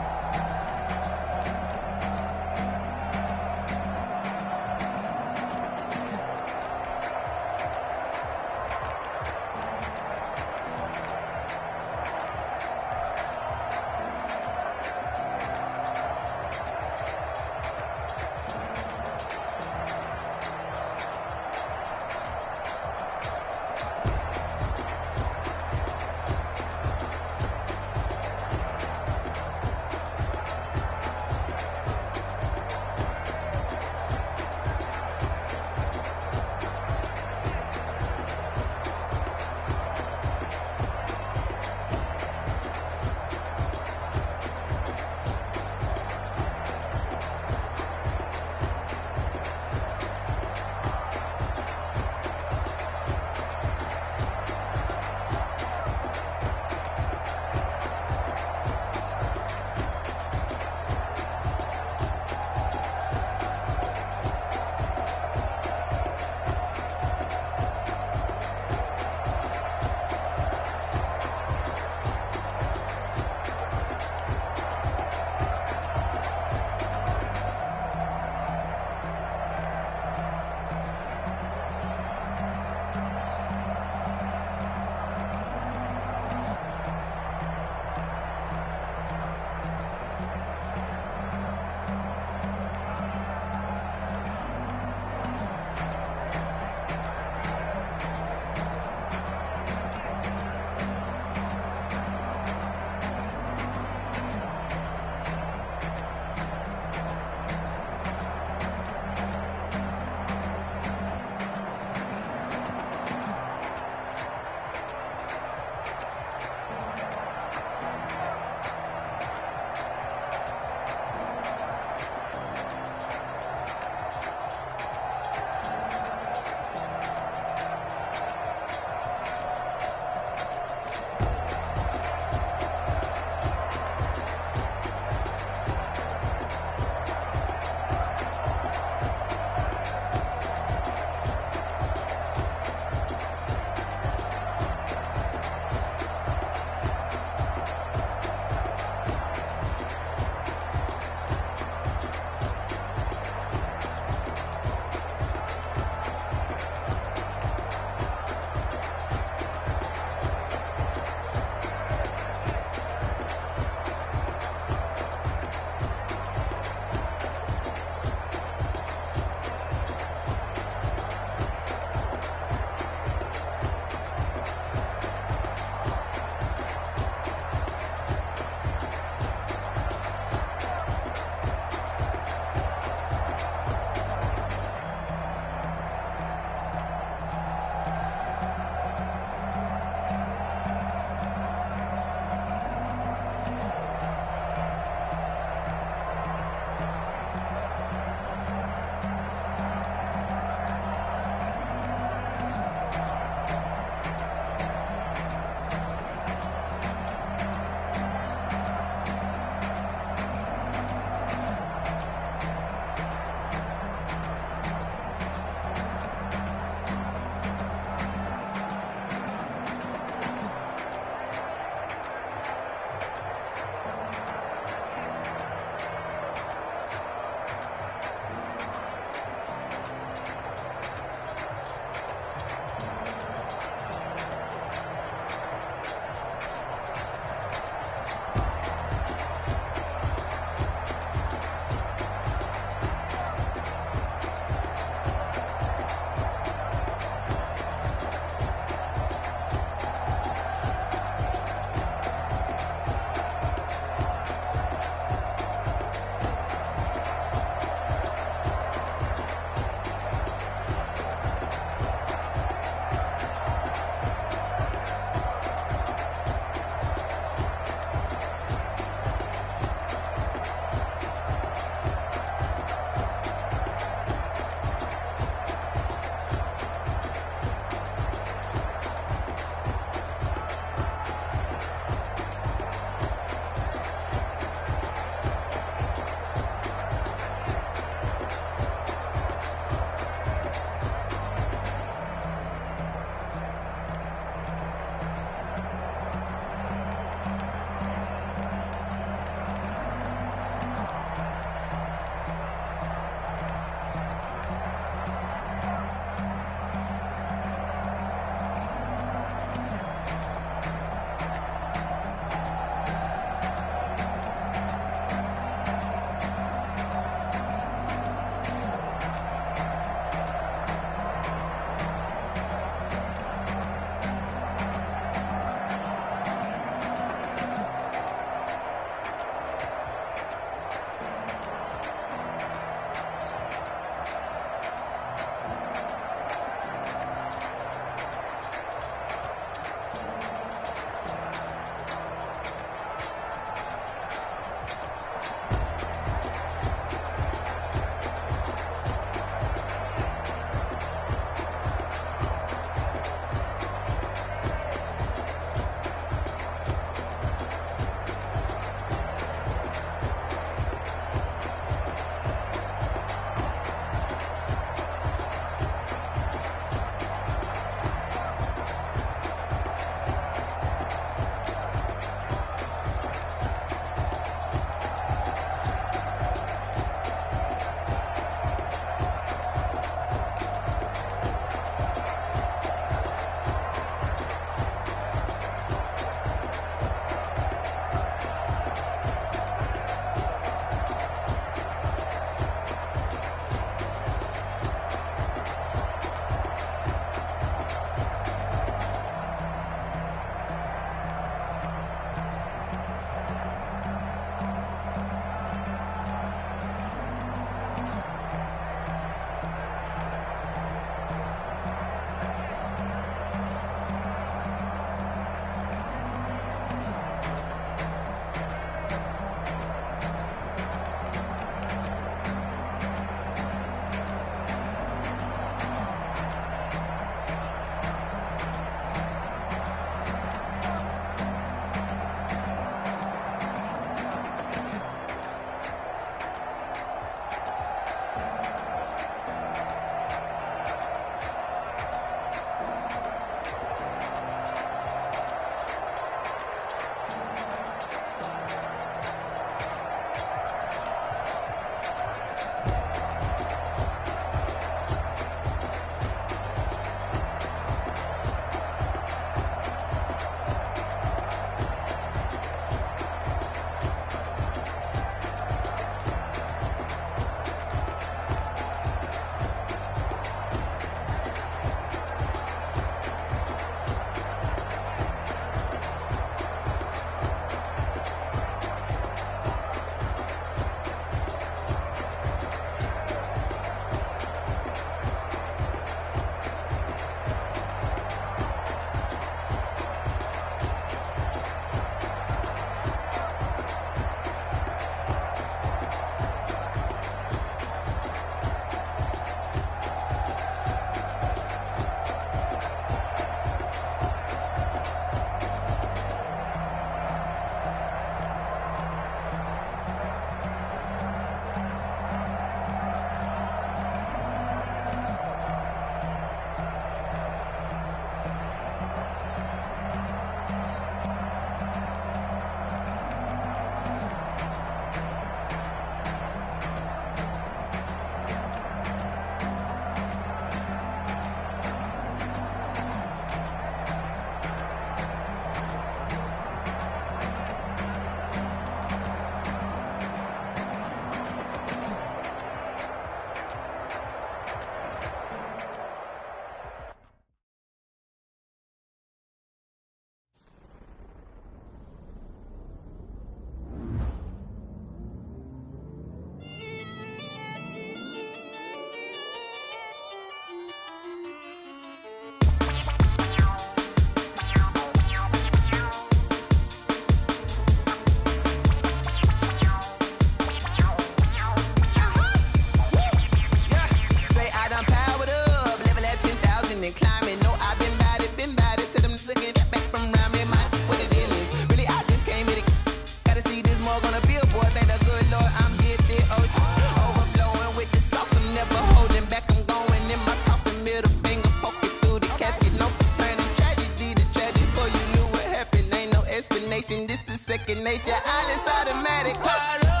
second nature. All is automatic. Caught up.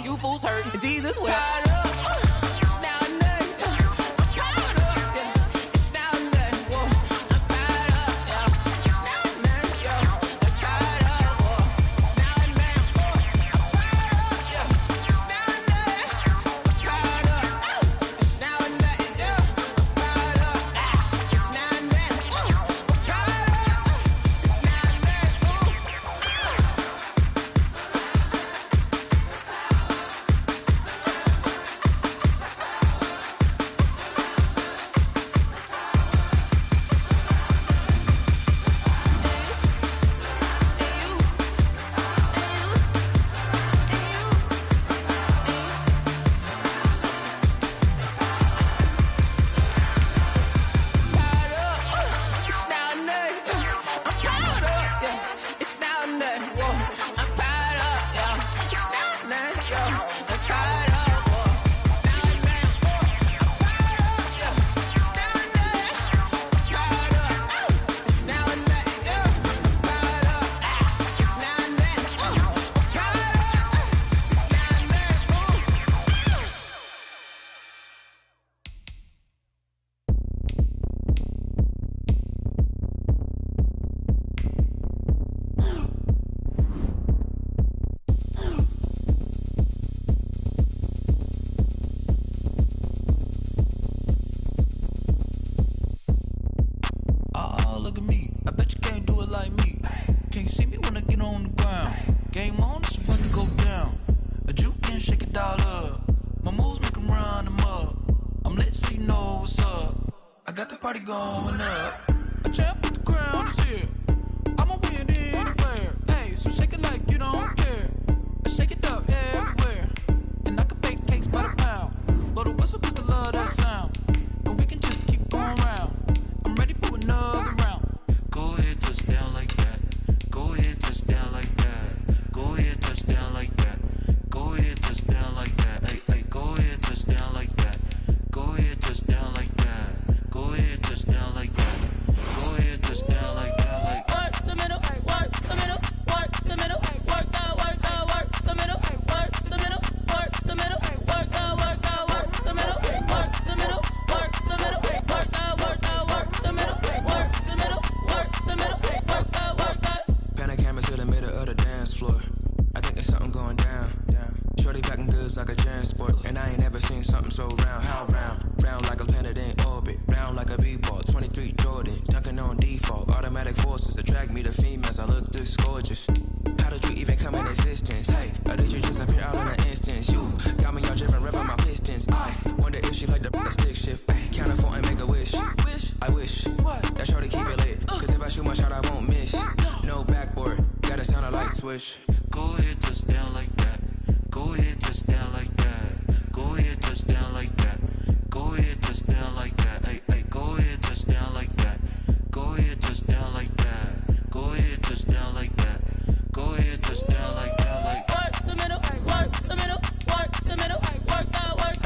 You fools hurt. Jesus will. Party going up. A champ with the crown is here. I'ma win anywhere. Hey, so shake it like you don't care. I shake it up everywhere. And I can bake cakes by the pound. Blow the whistle cause I love that sound. And we can just keep going round. I'm ready for another round. Go ahead, touch down like that. Go ahead, touch down like that. Go ahead, touch down like that. Go ahead, touch down like that. Hey, hey, go ahead, touch down like that. Go ahead, touch down like that. Go ahead, touch down like that. Go ahead, touch down like that. Like work the middle, work the middle, work the middle, work out, work the middle, work the middle, work the middle, work out, work the middle, work the middle, work the middle, work out, work the middle, work the middle, work the middle, work out. Pan a camera to the middle of the dance floor. I think there's something going down. Shorty packing goods like a transport, and I ain't never seen something so round. How round? Round like a planet in orbit, round like a b-ball. 23 Jordan, dunking on default. Automatic forces attract me to females. I look this gorgeous. How did you even come in existence? Hey, or did you just appear out in an instance? You got me all driven, revving my pistons. I wonder if she like the stick shift. Ay, count her phone and make a wish. I wish that shorty keep it lit. Cause if I shoot my shot, I won't miss. No backboard, gotta sound a light switch. Go ahead, touch down like that. Go ahead, touch down like that. Go ahead, touch down like that. Go ahead, touch down like that. Hey, hey, go ahead, touch down like that. Go ahead, touch down like that. Go ahead, touch down like that. Go ahead, touch down like that. Like work the middle, work the middle, work the middle, work out, work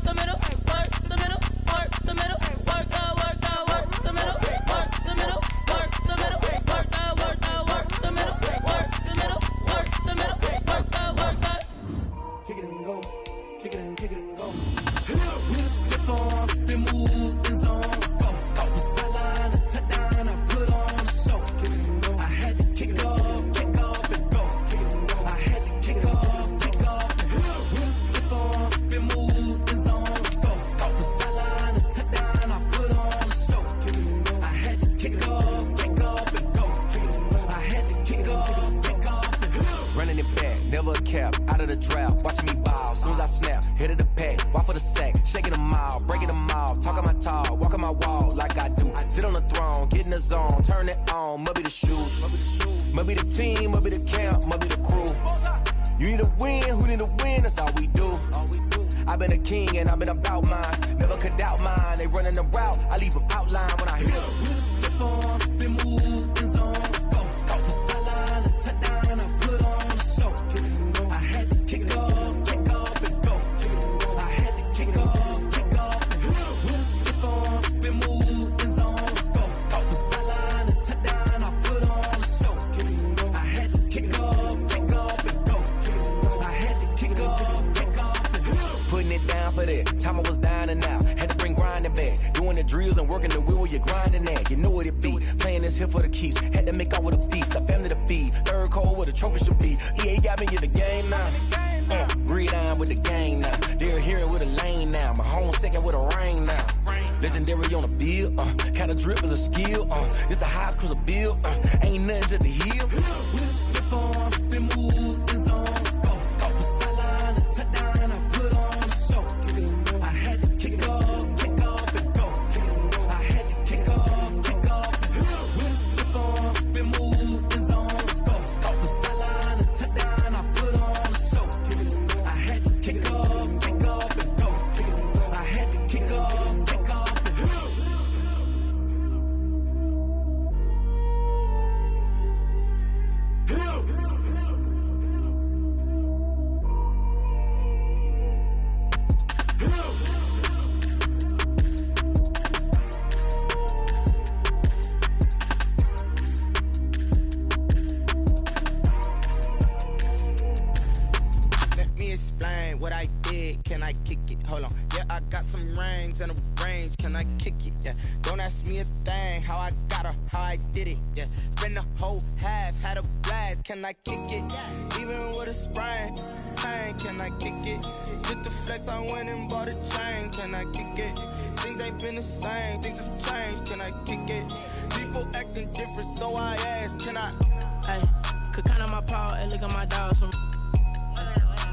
the middle, work the middle, work the middle, work out, work the middle, work the middle, work the middle, work out, work the middle, work the middle, work the middle, work out. that's all we do. I've been a king and I've been about mine. Never could doubt mine. They running the route, I leave them outline when I hit them. Stiff on, spin move, in zone, scope. Scope the sideline, a touchdown, I put on the show. I had to kick off and go. I had to kick off and go. Stiff on, spin move, in zone, scope. Scope the sideline, a touchdown, I put on the show. I had to kick off and go. I had to kick off and go. Putting it down for that. Time I was down and out. Had to bring grinding back. Doing the drills and working the wheel where you're grinding at. You know what it be. Playing this here for the keeps. Had to make out with a feast. A family to feed. Third cold where the trophy should be. EA got me in the game now. Breed on with the game now. They're here with a lane now. My home second with a rain now. Legendary on the field. Kind of drip is a skill. It's the highest cruiser bill. Ain't nothing to the heel. Stiff on, spin move, in zone, scope. Scope the sideline, a touchdown, I put on the show. I had to kick off and go. I had to kick off and go. Stiff on, spin move, in zone, scope. Scope the sideline, a touchdown, I put on the show. I had to kick off and go. I had to kick off and go. Let me explain what I did. Can I kick it? Hold on. Yeah, I got some rings and a range. Can I kick it? Yeah. Don't ask me a thing. How I got her, how I did it. Yeah. Spend the whole half, had a blast. Can I kick it? Even with a sprain. Pain, can I kick it? Just the flex, I went and bought a chain. Can I kick it? Things ain't been the same. Things have changed. Can I kick it? People acting different, so I ask. Can I? Hey, could count on my power and look at my dogs from.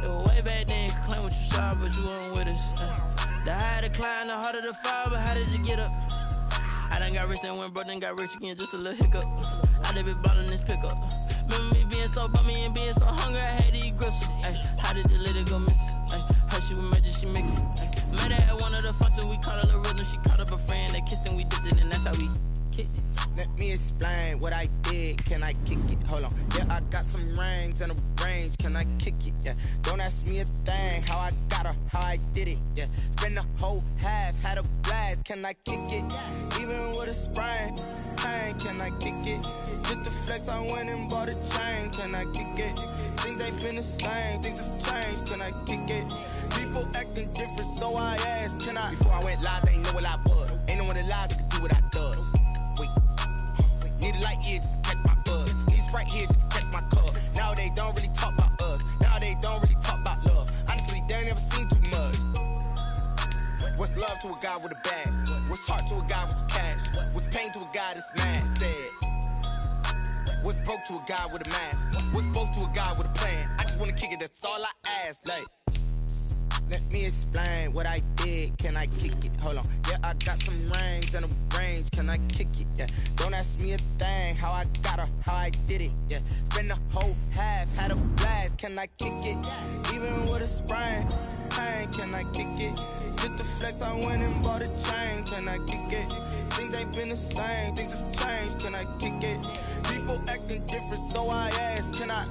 It was way back then, could claim what you saw, but you weren't with us. The higher the climb, the harder the fall, but how did you get up? I done got rich, then went broke, then got rich again, just a little hiccup. I done been ballin' this pickup. Remember me being so bummy and being so hungry, I had to eat gristle. Ay, how did the lady go miss? Ay, how she was magic, she mixed it. Met her at one of the functions, we caught a little rhythm, she caught up a friend, they kissed and we dipped it, and that's how we kicked it. Let me explain what I did. Can I kick it? Hold on. Yeah, I got some rings and a range. Can I kick it? Yeah. Don't ask me a thing. How I got her, how I did it. Yeah. Spend the whole half, had a blast. Can I kick it? Even with a sprain. Pain, can I kick it? Just the flex, I went and bought a chain. Can I kick it? Things ain't been the same. Things have changed. Can I kick it? People acting different, so I asked. Can I? Before I went live, they ain't know what I was. Ain't no one alive that could do what I does. Wait. Need a light year just to catch my buzz. Need right here just to catch my cup. Now they don't really talk about us. Now they don't really talk about love. Honestly, they ain't never seen too much. What's love to a guy with a bag? What's heart to a guy with some cash? What's pain to a guy that's mad? Said. What's broke to a guy with a mask? What's both to a guy with a plan? I just wanna kick it, that's all I ask. Like, let me explain what I did. Can I kick it? Hold on. Yeah, I got some rings and a range. Can I kick it? Yeah. Don't ask me a thing. How I got her, how I did it. Yeah. Spend the whole half, had a blast. Can I kick it? Even with a sprain. Pain, can I kick it? Just the flex, I went and bought a chain. Can I kick it? Things ain't been the same. Things have changed. Can I kick it? People acting different, so I ask. Can I?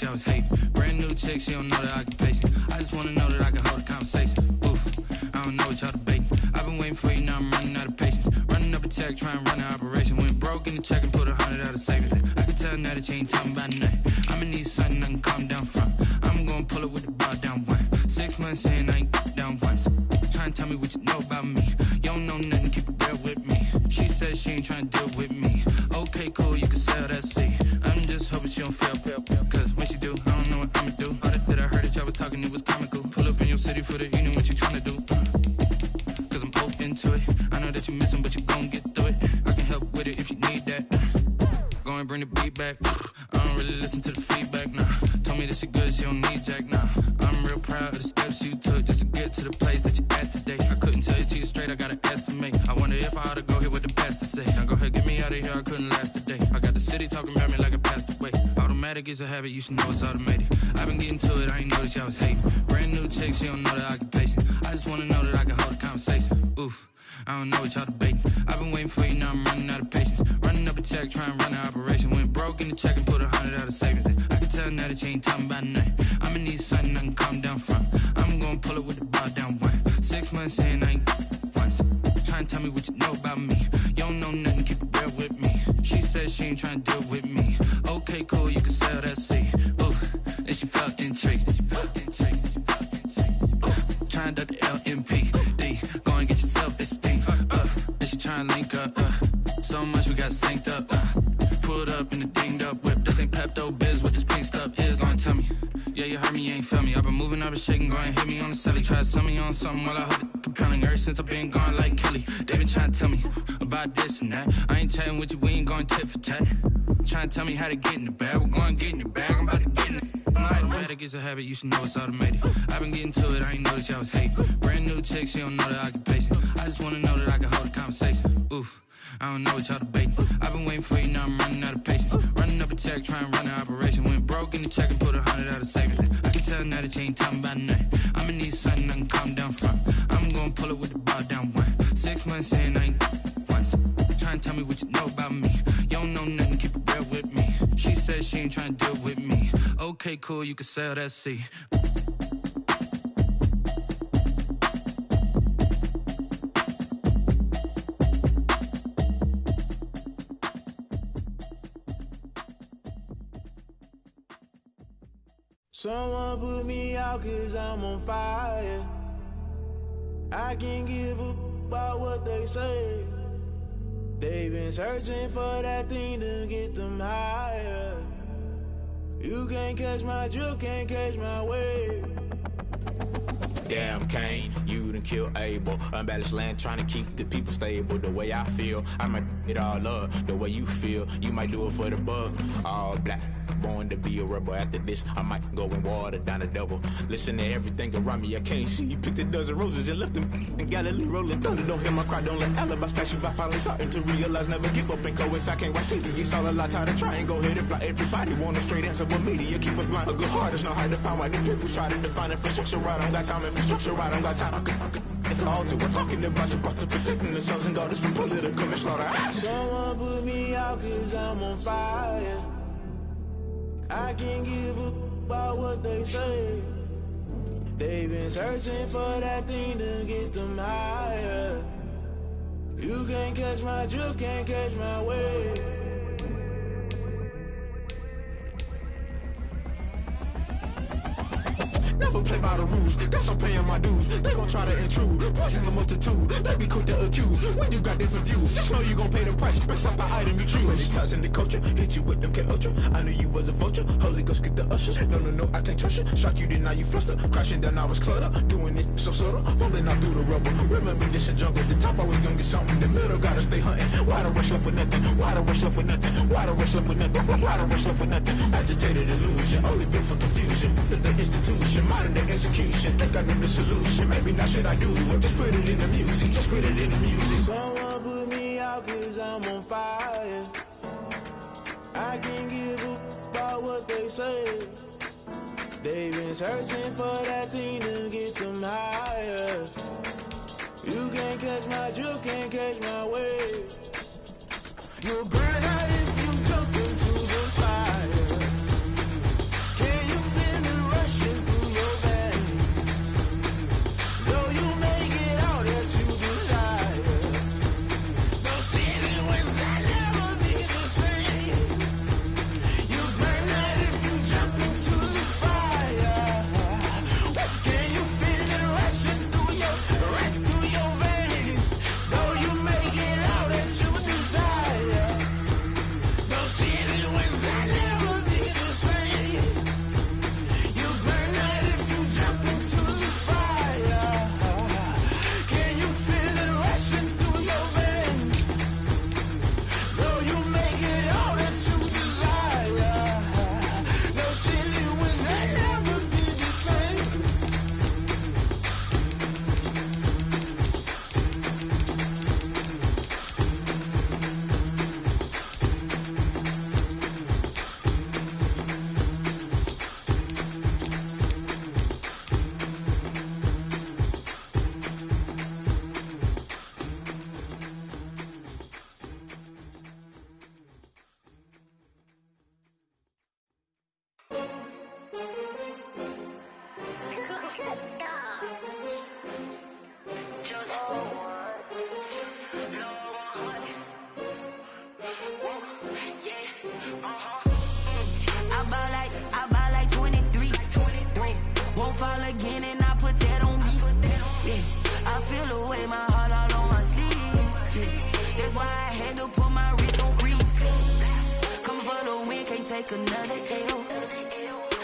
I was hating. Brand new chick, she don't know the occupation. I just wanna know that I can hold a conversation. Oof, I don't know what y'all debating. I've been waiting for you, now I'm running out of patience. Running up a check, trying to run an operation. Went broke in the check and put 100 out of savings. I can tell now that you ain't talking about nothing. I'ma need something I can calm down from. I'm gonna pull it with the bar down one. 6 months in, I ain't tell me what you know about me. You don't know nothing, keep it real with me. She said she ain't trying to deal with me. Okay, cool, you can sell that seat. I'm just hoping she don't fail. Cause when she do, I don't know what I'ma do. All that I heard that y'all was talking, it was comical. Pull up in your city for the evening, what you trying to do? Cause I'm open to it. I know that you missing, but you gon' get through it. I can help with it if you need that. Go and bring the beat back. I don't really listen to the feedback, nah. Told me that she good, she don't need jack, nah. I'm real proud of the steps you took just to get to the place that you at today. I couldn't tell you to you straight, I gotta estimate. I wonder if I ought to go here with the best to say. Now go ahead, get me out of here, I couldn't last today. I got the city talking about me like I passed away. Automatic is a habit, you should know it's automated. I've been getting to it, I ain't noticed y'all was hating. Brand new chick, she don't know the occupation. I just wanna know that I can hold a conversation. Oof, I don't know what y'all debating. I've been waiting for you, now I'm running out of patience. Running up a check, trying to run an operation. Went broke in the check and put 100 out of savings in. I can tell now that you ain't talking about nothing. I'ma need something I can calm down from. I'm gonna pull it with the bar down one. 6 months in, I ain't once. Trying to tell me what you know about me. You don't know nothing, keep it real with me. She said she ain't trying to deal with me. Okay, cool, you can sell that seat. Ooh, and she felt intrigued. Trying to the LMPD. Go and get yourself SP. And she trying to link up. So much we got synced up. Pulled up in the dinged up whip. This ain't Pepto Biz, what this pink stuff is. Go and tell me. Yeah, you heard me, you ain't felt me. I've been moving, I've been shaking, go and hit me on the celly. Try to sell me on something while I hold it compelling. Ever since I've been gone like Kelly, they been trying to tell me about this and that. I ain't chatting with you, we ain't going tit for tat. Trying to tell me how to get in the bag. We're going to get in the bag, I'm about to get in it. Automatic is a habit, you should know it's automated. I've been getting to it, I ain't noticed y'all was hating. Brand new chick, she don't know the occupation. I just wanna know that I can hold a conversation. Oof, I don't know what y'all debating. I've been waiting for you, now I'm running out of patience. Running up a check, trying to run an operation. Went broke in the check and put 100 out of savings in. I can tell now that you ain't talking about nothing. I'ma need something I can calm down from. I'm gonna pull it with the bar down one. 6 months in, I ain't once. Trying to tell me what you know about me. You don't know nothing, keep it real with me. She said she ain't trying to deal with me. Okay, cool, you can sell that seat. Someone put me out cause I'm on fire. I can't give up about what they say. They've been searching for that thing to get them higher. You can't catch my drift, can't catch my wave. Damn Kane, you done killed Abel. Unbalanced land trying to keep the people stable. The way I feel, I might it all up. The way you feel, you might do it for the bug. All black, born to be a rebel. After this, I might go and water down the devil. Listen to everything around me, I can't see. You picked a dozen roses and left them in Galilee rolling thunder. Don't hear my cry, don't let alibis pass you. I finally starting to realize, never give up and coincide. Can't watch TV, it's all a lot. Tired of trying, go ahead and fly. Everybody want a straight answer, but media keep us blind. A good heart is not hard to find. Why the people try to define infrastructure right? I don't got time, infrastructure right, I don't got time. It's all to we're talking about you, brought to protecting the sons and daughters from political manslaughter. Someone put me out cause I'm on fire. I can't give up about what they say. They've been searching for that thing to get them higher. You can't catch my drift, can't catch my wave. Never play by the rules, guess I'm paying my dues. They gon' try to intrude, poison the multitude. They be quick to accuse when you got different views. Just know you gon' pay the price based off the item you choose. Many ties in the culture, hit you with them K-Ultra. I knew you was a vulture, Holy Ghost get the ushers. No, I can't trust you. Shock you, then now you fluster. Crashing down, I was cluttered. Doing this so subtle, falling out through the rubble. Remember this in jungle, the top I was young and something. The middle gotta stay hunting. Why the rush left for nothing? Why the rush left for nothing? Why the rush left for nothing? Why the rush left for nothing? Agitated illusion, only built for confusion. The institution, modern day execution. Think I know the solution. Maybe not should I do it? Just put it in the music. Just put it in the music. Someone put me out cause I'm on fire. I can't give up about what they say. They've been searching for that thing to get them higher. You can't catch my drift, can't catch my wave. You'll burn out if you jump into the fire. Can you feel it rushing through your veins? Though you make it out that you desire. No city was that never be the same. You burn out if you jump into the fire. Can you feel it rushing through your, right through take another L.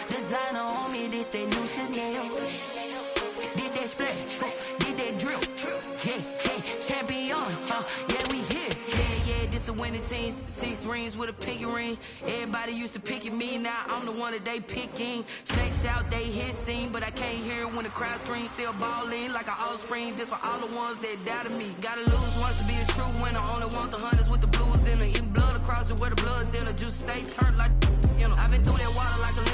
Designer on me, this that new Chanel. Did that splash, did that drill. Yeah, champion, yeah, we here. Yeah, this the winning team. 6 rings with a pinky ring. Everybody used to pick at me, now I'm the one that they picking. Snakes out, they hit scene, but I can't hear when the crowd screams. Still balling like an offspring. This for all the ones that doubted me. Gotta lose once to be a true winner. Only want the hunters with the blues in it. Eating blood across it where the blood thinner. Just stay turned like, you know. I've been through that water like a